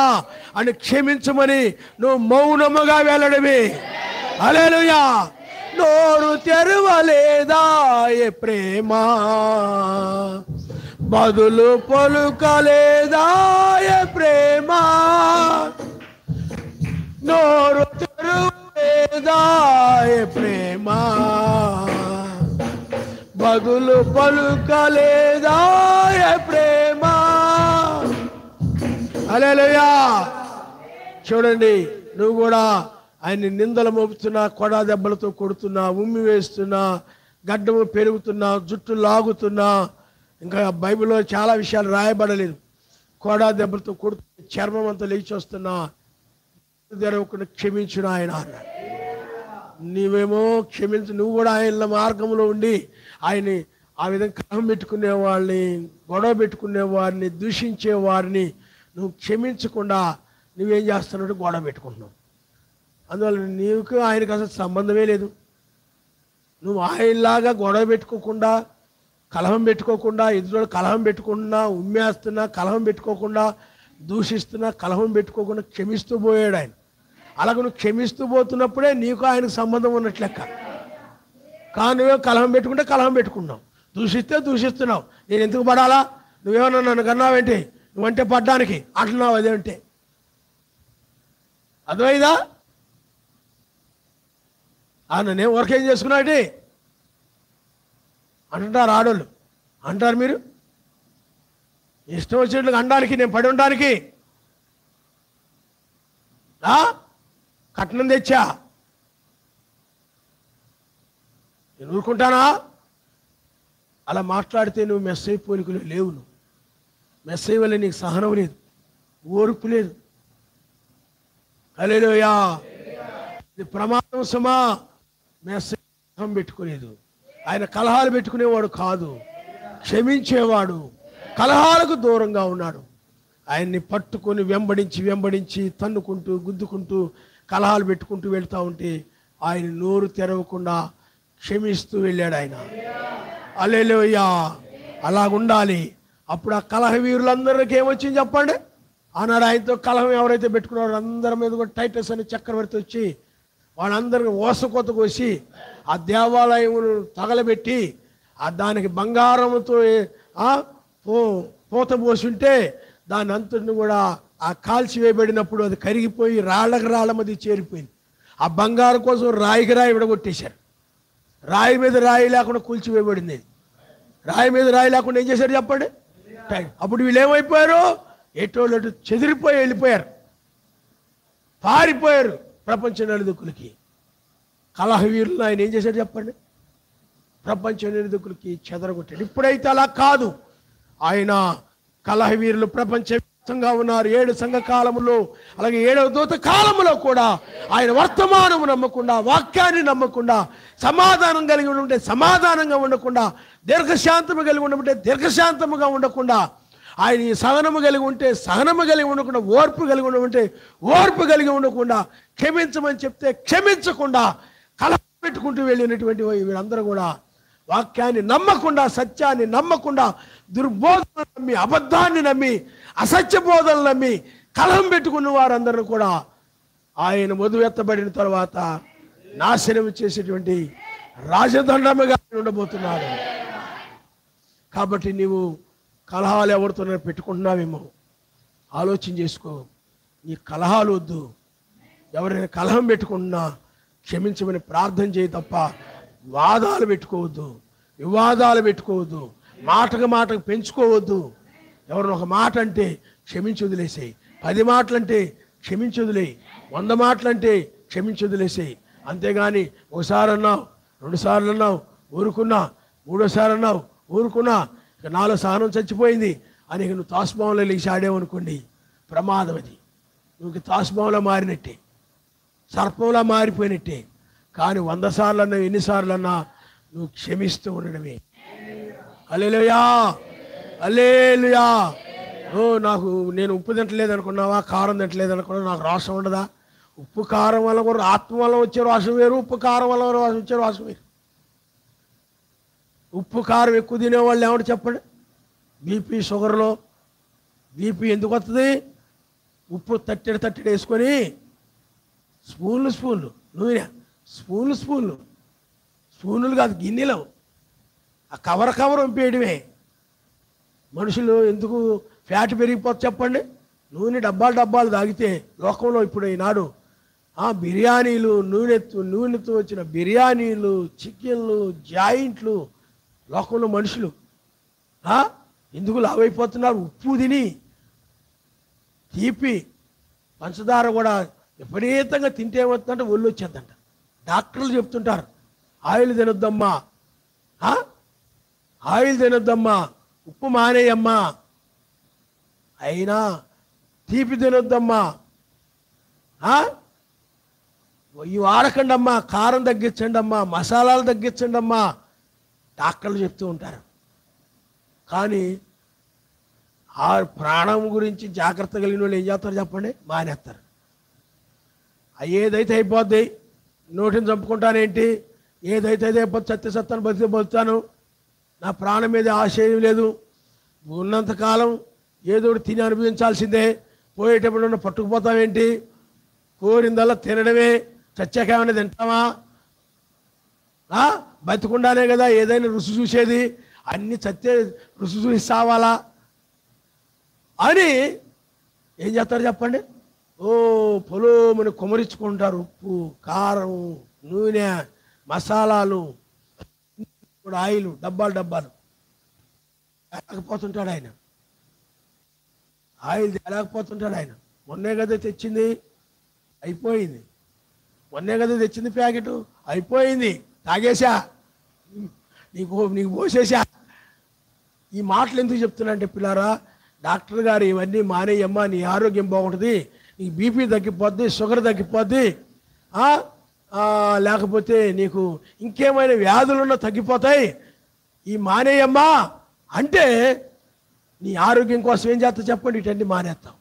అని క్షమించమని నువ్వు మౌనముగా వెళ్ళడమే. హల్లెలూయా. నోరు తెరవలేదా ఏ ప్రేమ, బదులు పలుకలేదా ఏ ప్రేమ, నోరు తెరవలేదా ఏ ప్రేమ, బదులు పలుకలేదా ఏ ప్రేమ. హల్లెలూయా. చూడండి, నువ్వు కూడా ఆయన్ని నిందలు మోపుతున్నా, కొడా దెబ్బలతో కొడుతున్నా, ఉమ్మి వేస్తున్నా, గడ్డము పెరుగుతున్నా, జుట్టు లాగుతున్నా, ఇంకా బైబిల్లో చాలా విషయాలు రాయబడలేదు. కొడా దెబ్బలతో కొడుతున్నా, చర్మం అంతా లేచి వస్తున్నా, తెరవకుండా క్షమించిన ఆయన అన్నాడు. నీవేమో క్షమించు. నువ్వు కూడా ఆయన మార్గంలో ఉండి ఆయన్ని ఆ విధంగా కలహం పెట్టుకునే వాళ్ళని, గొడవ పెట్టుకునే వారిని, దూషించే వారిని నువ్వు క్షమించకుండా నువ్వేం చేస్తున్నావు? గొడవ పెట్టుకుంటున్నావు. అందువల్ల నీకు ఆయనకు అసలు సంబంధమే లేదు. నువ్వు ఆయనలాగా గొడవ పెట్టుకోకుండా, కలహం పెట్టుకోకుండా, ఎదురు కలహం పెట్టుకున్నా, ఉమ్మేస్తున్నా, కలహం పెట్టుకోకుండా, దూషిస్తున్నా, కలహం పెట్టుకోకుండా క్షమిస్తూ పోయాడు ఆయన. అలాగ నువ్వు క్షమిస్తూ పోతున్నప్పుడే నీకు ఆయనకు సంబంధం ఉన్నట్లు లెక్క. కానీ నువ్వే కలహం పెట్టుకుంటే కలహం పెట్టుకున్నావు, దూషిస్తే దూషిస్తున్నావు. నేను ఎందుకు పడాలా? నువ్వేమన్నా నన్ను కన్నావేంటి? నువ్వంటే పడ్డానికి అంటున్నావు. అదేంటే అర్థమైందా? నేను వర్క్ ఏం చేసుకున్నాటి అంటుంటారు ఆడోళ్ళు. అంటారు మీరు ఇష్టం వచ్చినట్లు అనడానికి, నేను పడి ఉండడానికి. కట్నం తెచ్చా నేను ఊరుకుంటానా? అలా మాట్లాడితే నువ్వు మెస్సై పోలికలు లేవు. నువ్వు మెస్సై వల్ల నీకు సహనం లేదు, ఓర్పు లేదు. హల్లెలూయా. ఇది ప్రమాదం సుమా. మెస్సై సహనం పెట్టుకోలేదు. ఆయన కలహాలు పెట్టుకునేవాడు కాదు, క్షమించేవాడు, కలహాలకు దూరంగా ఉన్నాడు. ఆయన్ని పట్టుకొని వెంబడించి తన్నుకుంటూ, గుద్దుకుంటూ, కలహాలు పెట్టుకుంటూ వెళ్తూ ఉంటే ఆయన నోరు తెరవకుండా క్షమిస్తూ వెళ్ళాడు ఆయన. హల్లెలూయా. అలాగుండాలి. అప్పుడు ఆ కలహ వీరులందరికీ ఏమొచ్చింది చెప్పండి? ఆనాడు ఆయనతో కలహం ఎవరైతే పెట్టుకున్నారో అందరి మీద కూడా టైటస్ అనే చక్రవర్తి వచ్చి వాళ్ళందరికీ ఓసకోత కోసి ఆ దేవాలయం తగలబెట్టి దానికి బంగారంతో పూత పోసి ఉంటే దాని అంతటిని కూడా ఆ కాల్చి వేయబడినప్పుడు అది కరిగిపోయి రాళ్ళ మధ్య చేరిపోయింది. ఆ బంగారం కోసం రాయికి రాయి విడగొట్టేశారు. రాయి మీద రాయి లేకుండా కూల్చివేయబడింది. రాయి మీద రాయి లేకుండా ఏం చేశారు చెప్పండి? అప్పుడు వీళ్ళు ఏమైపోయారు? ఎటోళ్ళు చెదిరిపోయి వెళ్ళిపోయారు, పారిపోయారు ప్రపంచ నలుదిక్కులకి. కలహ వీరులను ఆయన ఏం చేశాడు చెప్పండి? ప్రపంచ నలుదిక్కులకి చెదరగొట్టాడు. ఇప్పుడైతే అలా కాదు. ఆయన కలహ వీరులు ప్రపంచవ్యాప్తంగా ఉన్నారు. 7 సంఘ కాలములో అలాగే 7వ దూత కాలములో కూడా ఆయన వర్తమానము నమ్మకుండా, వాక్యాన్ని నమ్మకుండా, సమాధానం కలిగి ఉంటే సమాధానంగా ఉండకుండా, దీర్ఘశాంతము కలిగి ఉండమంటే దీర్ఘశాంతముగా ఉండకుండా, ఆయన సహనము కలిగి ఉంటే సహనము కలిగి ఉండకుండా, ఓర్పు కలిగి ఉండమంటే ఓర్పు కలిగి ఉండకుండా, క్షమించమని చెప్తే క్షమించకుండా కలహ పెట్టుకుంటూ వెళ్ళినటువంటి వీళ్ళందరూ కూడా వాక్యాన్ని నమ్మకుండా, సత్యాన్ని నమ్మకుండా, దుర్బోధనలు నమ్మి, అబద్ధాన్ని నమ్మి, అసత్య బోధనలు నమ్మి కలహం పెట్టుకున్న వారందరూ కూడా ఆయన వధువెత్తబడిన తర్వాత నాశనం చేసేటువంటి రాజదండముగా ఉండబోతున్నాడు. కాబట్టి నీవు కలహాలు ఎవరితో పెట్టుకుంటున్నావేమో ఆలోచన చేసుకో. నీ కలహాలు వద్దు. ఎవరైనా కలహం పెట్టుకుంటున్నా క్షమించమని ప్రార్థన చేయి తప్ప వాదాలు పెట్టుకోవద్దు, వివాదాలు పెట్టుకోవద్దు, మాటకు పెంచుకోవద్దు. ఎవరిని ఒక మాట అంటే క్షమించి వదిలేసేయి. 10 మాటలంటే క్షమించి వదిలేయి. 100 మాటలంటే క్షమించి వదిలేసేయి. అంతేగాని ఒకసారి అన్నావు, 2 సార్లు అన్నావు ఊరుకున్నా, 3వసారి అన్నావు ఊరుకున్నా, ఇక నాలో సహనం చచ్చిపోయింది అని ఇక నువ్వు తాసుభావంలో లేచి ఆడేవనుకోండి, ప్రమాదం అది. నువ్వు తాసుభావంలో మారినట్టే, సర్పంలా మారిపోయినట్టే. కానీ 100 సార్లు అన్నా, ఎన్నిసార్లు అన్నా నువ్వు క్షమిస్తూ ఉండడమే. హల్లెలూయా, హల్లెలూయా. నేను ఉప్పు తింటలేదు అనుకున్నావా, కారం తింటలేదు అనుకున్నావా? నాకు రోషం ఉండదా? ఉప్పు కారం వల్ల కూడా ఆత్మ వల్ల వచ్చే రోషం వేరు, ఉప్పు కారం వల్ల వచ్చే రోషం వేరు. ఉప్పు కారం ఎక్కువ తినేవాళ్ళు ఏమంటే చెప్పండి? బీపీ, షుగర్లో బీపీ ఎందుకు వస్తుంది? ఉప్పు తట్టెడు వేసుకొని స్పూన్లు నూనె, స్పూన్లు కాదు గిన్నెలో ఆ కవర్ వంపేయడమే. మనుషులు ఎందుకు ఫ్యాట్ పెరిగిపోతుంది చెప్పండి? నూనె డబ్బాలు తాగితే లోకంలో ఇప్పుడు ఈనాడు బిర్యానీలు, నూనెతో వచ్చిన బిర్యానీలు, చికెన్లు, జాయింట్లు, లోకంలో మనుషులు ఎందుకు లావైపోతున్నారు? ఉప్పు తిని, తీపి, పంచదార కూడా విపరీతంగా తింటే ఏమవుతుందంటే ఒళ్ళు వచ్చేద్దంట. డాక్టర్లు చెప్తుంటారు ఆయిల్ తినొద్దమ్మా, ఉప్పు మానేయమ్మా, అయినా తీపి తినొద్దమ్మా, ఇవి వాడకండి అమ్మా, కారం తగ్గించండి అమ్మా, మసాలాలు తగ్గించండి అమ్మా డాక్టర్లు చెప్తూ ఉంటారు. కానీ ఆ ప్రాణం గురించి జాగ్రత్త కలిగిన వాళ్ళు ఏం చేస్తారు చెప్పండి? మానేస్తారు. ఏదైతే అయిపోద్ది, నోటిని చంపుకుంటానేంటి, ఏదైతే అయిపోతే సత్తాను బతుకుతాను, నా ప్రాణం మీద ఆశయం లేదు, ఉన్నంతకాలం ఏదో తిని అనుభవించాల్సిందే, పోయేటప్పుడు పట్టుకుపోతామేంటి, కోరిందల్లా తినడమే, చచ్చాక ఏమైనా తింటామా? బతికుండానే కదా ఏదైనా రుచి చూసేది, అన్ని చచ్చే రుచి చూసి సావాలా అని ఏం చేస్తారు చెప్పండి? పొలోమని కుమరించుకుంటారు. ఉప్పు, కారం, నూనె, మసాలాలు, ఆయిల్ డబ్బాలు తేలేకపోతుంటాడు ఆయన. ఆయిల్ తేలేకపోతుంటాడు ఆయన. మొన్నే కదా తెచ్చింది, అయిపోయింది. మొన్నే కదా తెచ్చింది ప్యాకెట్, అయిపోయింది, తాగేశా, నీకు పోసేసా. ఈ మాటలు ఎందుకు చెప్తున్నా అంటే పిల్లారా, డాక్టర్ గారు ఇవన్నీ మానేయమ్మా, నీ ఆరోగ్యం బాగుంటుంది, నీకు బీపీ తగ్గిపోద్ది, షుగర్ తగ్గిపోద్ది, లేకపోతే నీకు ఇంకేమైనా వ్యాధులున్నా తగ్గిపోతాయి, ఈ మానేయమ్మా అంటే నీ ఆరోగ్యం కోసం ఏం చేస్తా చెప్పండి? ఇటన్నీ మానేస్తావు.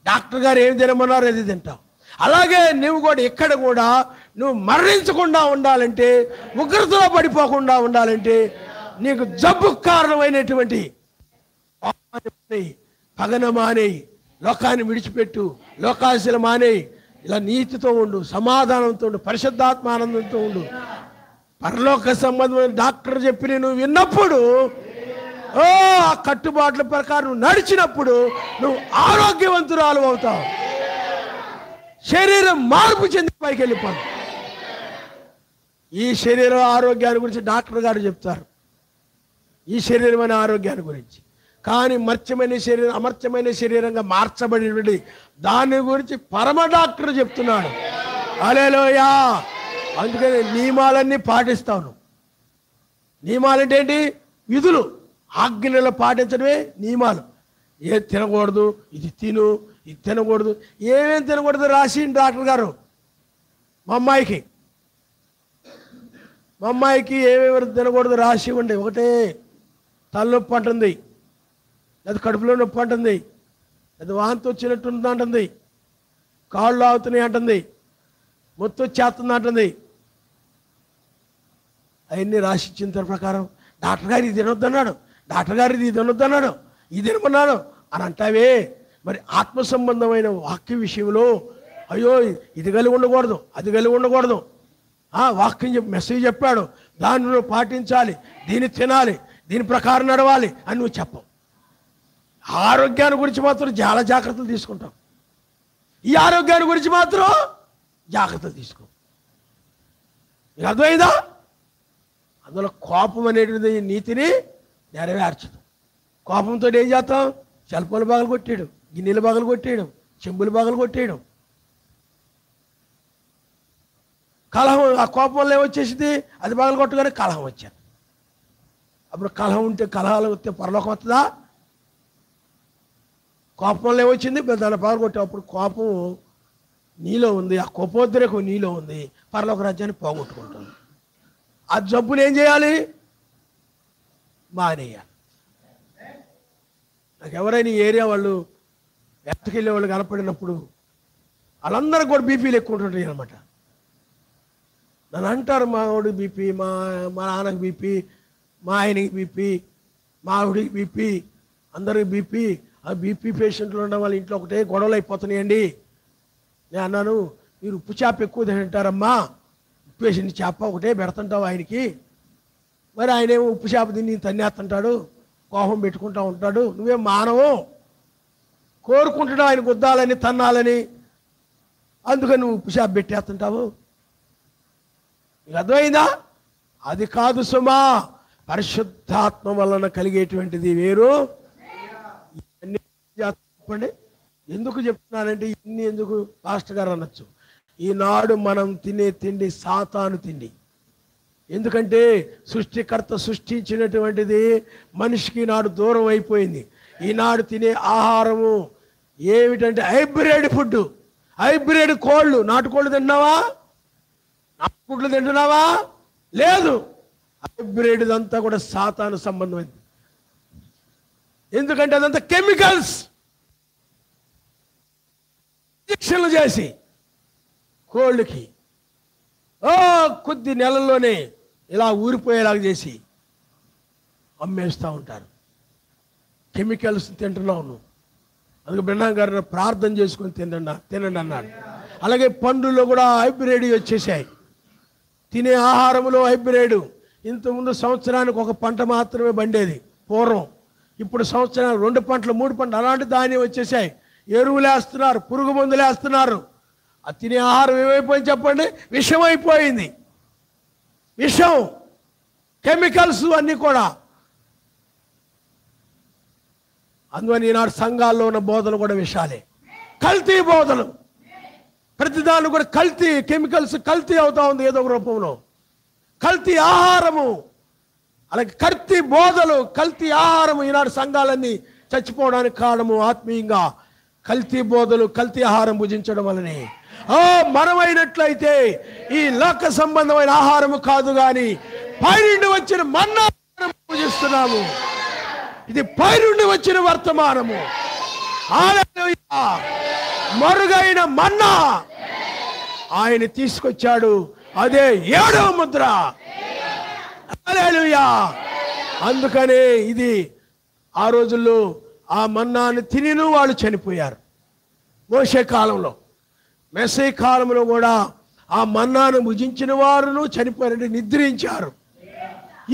డాక్టర్ గారు ఏం తినమన్నారో అది తింటావు. అలాగే నువ్వు కూడా ఇక్కడ కూడా నువ్వు మరణించకుండా ఉండాలంటే, ఉగ్రతలో పడిపోకుండా ఉండాలంటే, నీకు జబ్బు కారణమైనటువంటి పగన మానేయి, లోకాన్ని విడిచిపెట్టు, లోకాశలు మానేయి, ఇలా నీతితో ఉండు, సమాధానంతో ఉండు, పరిశుద్ధాత్మ ఆనందంతో ఉండు. పరలోక సంబంధమైన డాక్టర్ చెప్పి నువ్వు విన్నప్పుడు, ఆ కట్టుబాట్ల ప్రకారం నడిచినప్పుడు నువ్వు ఆరోగ్యవంతురాలు అవుతావు. శరీరం మార్పు చెంది పైకి వెళ్ళిపోదు. ఈ శరీర ఆరోగ్యాన్ని గురించి డాక్టర్ గారు చెప్తారు, ఈ శరీరమైన ఆరోగ్యాన్ని గురించి. కానీ అమర్త్యమైన శరీరంగా మార్చబడినటువంటి దాని గురించి పరమ డాక్టర్ చెప్తున్నాడు. హల్లెలూయా. అందుకని నియమాలన్నీ పాటిస్తాను. నియమాలంటే ఏంటి? విధులు, ఆజ్ఞలు పాటించడమే నియమాలు. ఏది తినకూడదు, ఇది తిను, ఇది తినకూడదు, ఏమేం తినకూడదు రాసి డాక్టర్ గారు. మా అమ్మాయికి ఏమేమి తినకూడదు రాసి ఇవ్వండి. ఒకటే తలనొప్పి అంటుంది, లేదా కడుపులో నొప్పి అంటుంది, లేదా వాంతి వచ్చినట్టు అంటుంది, కాళ్ళు ఆగుతున్నాయి అంటుంది, మొత్తం వచ్చేస్తుంది అంటుంది. అవన్నీ రాసిచ్చిన దాని ప్రకారం డాక్టర్ గారు ఇది తినొద్దన్నాడు, డాక్టర్ గారు ఇది తినొద్దన్నాడు, ఇది తినమన్నాడు అని అంటావే. మరి ఆత్మ సంబంధమైన వాక్య విషయంలో అయ్యో ఇది కలిగి ఉండకూడదు, అది కలిగి ఉండకూడదు, వాక్యం మెసేజ్ చెప్పాడు, దాన్ని నువ్వు పాటించాలి, దీన్ని తినాలి, దీని ప్రకారం నడవాలి అని నువ్వు చెప్పవు. ఆరోగ్యాన్ని గురించి మాత్రం చాలా జాగ్రత్తలు తీసుకుంటాం. ఈ ఆరోగ్యాన్ని గురించి మాత్రం జాగ్రత్తలు తీసుకో. మీకు అర్థమైందా? అందులో కోపం అనేటిది నీతిని నెరవేర్చదు. కోపంతో ఏం చేస్తాం? సెల్ఫోన్లు బాగలు కొట్టేయడం, గిన్నెలు బాగలు కొట్టేయడం, చెంబులు బాగలు కొట్టేయడం. కలహం, ఆ కోపం వల్ల ఏమొచ్చేసింది? అది బాగలు కొట్టగానే కలహం వచ్చాను. అప్పుడు కలహం ఉంటే, కలహాలు వస్తే పరలోకం వస్తుందా? కోపం వల్ల ఏమొచ్చింది? దాన్ని పగలు కొట్టే. అప్పుడు కోపం నీలో ఉంది, ఆ కోపోద్రేకం నీలో ఉంది, పరలోక రాజ్యాన్ని పోగొట్టుకుంటుంది. ఆ జబ్బుని ఏం చేయాలి? మానేయాలి. నాకు ఎవరైనా ఈ ఏరియా వాళ్ళు ఎత్తకెళ్ళే వాళ్ళు కనపడినప్పుడు వాళ్ళందరూ కూడా బీపీలు ఎక్కువ ఉంటుంటాయి అనమాట. నన్ను అంటారు, మా ఆవిడ బీపీ, మా నాన్నకి బీపీ, మా ఆయనకి బీపీ, మా ఆవిడికి బీపీ, అందరికి బీపీ. ఆ బీపీ పేషెంట్లు ఉండడం వాళ్ళ ఇంట్లో ఒకటే గొడవలు అయిపోతున్నాయండి. నేను అన్నాను, మీరు ఉప్పు చేప ఎక్కువ తింటారమ్మా, ఉప్పు వేసిన చేప ఒకటే పెడుతుంటావు ఆయనకి. మరి ఆయనేమో ఉప్పు చేప తిని తన్నేస్తుంటాడు, కోపం పెట్టుకుంటూ ఉంటాడు. నువ్వేం మానవు, కోరుకుంటున్నావు ఆయన గుద్దాలని, తన్నాలని, అందుకని నువ్వు ఉప్పు చేప పెట్టేస్తుంటావు. మీకు అర్థమైందా? అది కాదు సుమా. పరిశుద్ధాత్మ వలన కలిగేటువంటిది వేరు. ఇవన్నీ చెప్పండి. ఎందుకు చెప్తున్నానంటే, ఇన్ని ఎందుకు పాస్టర్ గారు అనొచ్చు, ఈనాడు మనం తినే తిండి సాతాను తిండి. ఎందుకంటే సృష్టికర్త సృష్టించినటువంటిది మనిషికి ఈనాడు దూరం అయిపోయింది. ఈనాడు తినే ఆహారము ఏమిటంటే హైబ్రిడ్ ఫుడ్, హైబ్రిడ్ కోళ్ళు. నాటుకోళ్ళు తింటున్నావా? నాటుకోళ్ళు తింటున్నావా? లేదు. హైబ్రిడ్ అంతా కూడా సాతాను సంబంధమైంది. ఎందుకంటే అదంతా కెమికల్స్ ఇంజక్షన్లు చేసి కోళ్ళకి కొద్ది నెలల్లోనే ఇలా ఊరిపోయేలాగా చేసి అమ్మేస్తూ ఉంటారు. కెమికల్స్ తింటున్నావు నువ్వు. అందుకే బ్రహ్మం గారు ప్రార్థన చేసుకొని తినండి అన్నాడు. అలాగే పండ్లలో కూడా హైబ్రిడ్ వచ్చేసాయి. తినే ఆహారంలో హైబ్రిడ్. ఇంతకుముందు సంవత్సరానికి ఒక పంట మాత్రమే పండేది పూర్వం. ఇప్పుడు సంవత్సరానికి 2 పంటలు 3 పంటలు అలాంటి ధాన్యం వచ్చేసాయి. ఎరువులు వేస్తున్నారు, పురుగు మందులు వేస్తున్నారు. ఆ తినే ఆహారం ఏమైపోయింది చెప్పండి? విషమైపోయింది. విషం, కెమికల్స్ అన్నీ కూడా. అందువల్ల ఈనాడు సంఘాల్లో ఉన్న బోధలు కూడా విషాలే, కల్తీ బోధలు. ప్రతిదాన్ని కూడా కల్తీ, కెమికల్స్ కల్తీ అవుతా ఉంది ఏదో ఒక రూపంలో. కల్తీ ఆహారము, అలాగే కల్తీ బోధలు, కల్తీ ఆహారము. ఈనాడు సంఘాలన్నీ చచ్చిపోవడానికి కారణము ఆత్మీయంగా కల్తీ బోధలు, కల్తీ ఆహారం భుజించడం వల్లనే. మనమైనట్లయితే ఈ లోక సంబంధమైన ఆహారము కాదు కానీ పై నుండి వచ్చిన మన్నా పూజిస్తున్నాము. ఇది పై నుండి వచ్చిన వర్తమానము. హల్లెలూయా. మరుగైన మన్నా ఆయన తీసుకొచ్చాడు. అదే 7వ ముద్ర. హల్లెలూయా. అందుకనే ఇది ఆ రోజుల్లో ఆ మన్నాను తినిను వాళ్ళు చనిపోయారు. మోషే కాలంలో, మెస్సీ కాలంలో కూడా ఆ మన్నాను భుజించిన వారును చనిపోయారంటే నిద్రించారు.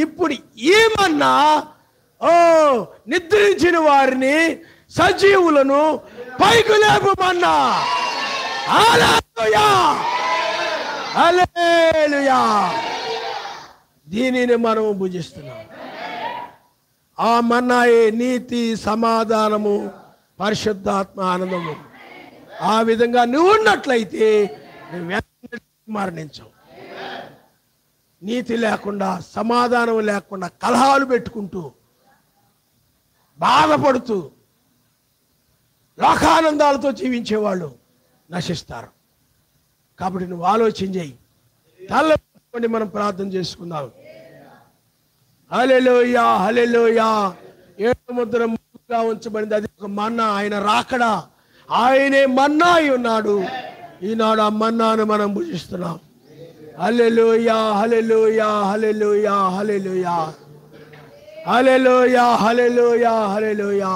ఇప్పుడు ఈ మన్నా నిద్రించిన వారిని, సజీవులను పైకి లేపమన్నా. హల్లెలూయా, హల్లెలూయా. దీనిని మనం భుజిస్తున్నాం. ఆ మన్నాయే నీతి, సమాధానము, పరిశుద్ధాత్మ, ఆనందము. ఆ విధంగా నువ్వు ఉన్నట్లయితే నువ్వు మరణించవు. నీతి లేకుండా, సమాధానం లేకుండా, కలహాలు పెట్టుకుంటూ, బాధపడుతూ, లోకానందాలతో జీవించేవాళ్ళు నశిస్తారు. కాబట్టి నువ్వు ఆలోచన చేయి. తలపండి, మనం ప్రార్థన చేసుకుందాం. హల్లెలూయా, హల్లెలూయా. 7వ ముద్ర ముందుగా ఉంచబడింది. అది ఒక మన్నా. ఆయన రాకడా, ఆయనే మన్నా అయి ఉన్నాడు. ఈనాడు ఆ మన్నాను మనం భుజిస్తున్నాం. హల్లెలూయా, హల్లెలూయా, హల్లెలూయా, హల్లెలూయా, హల్లెలూయా, హల్లెలూయా, హల్లెలూయా.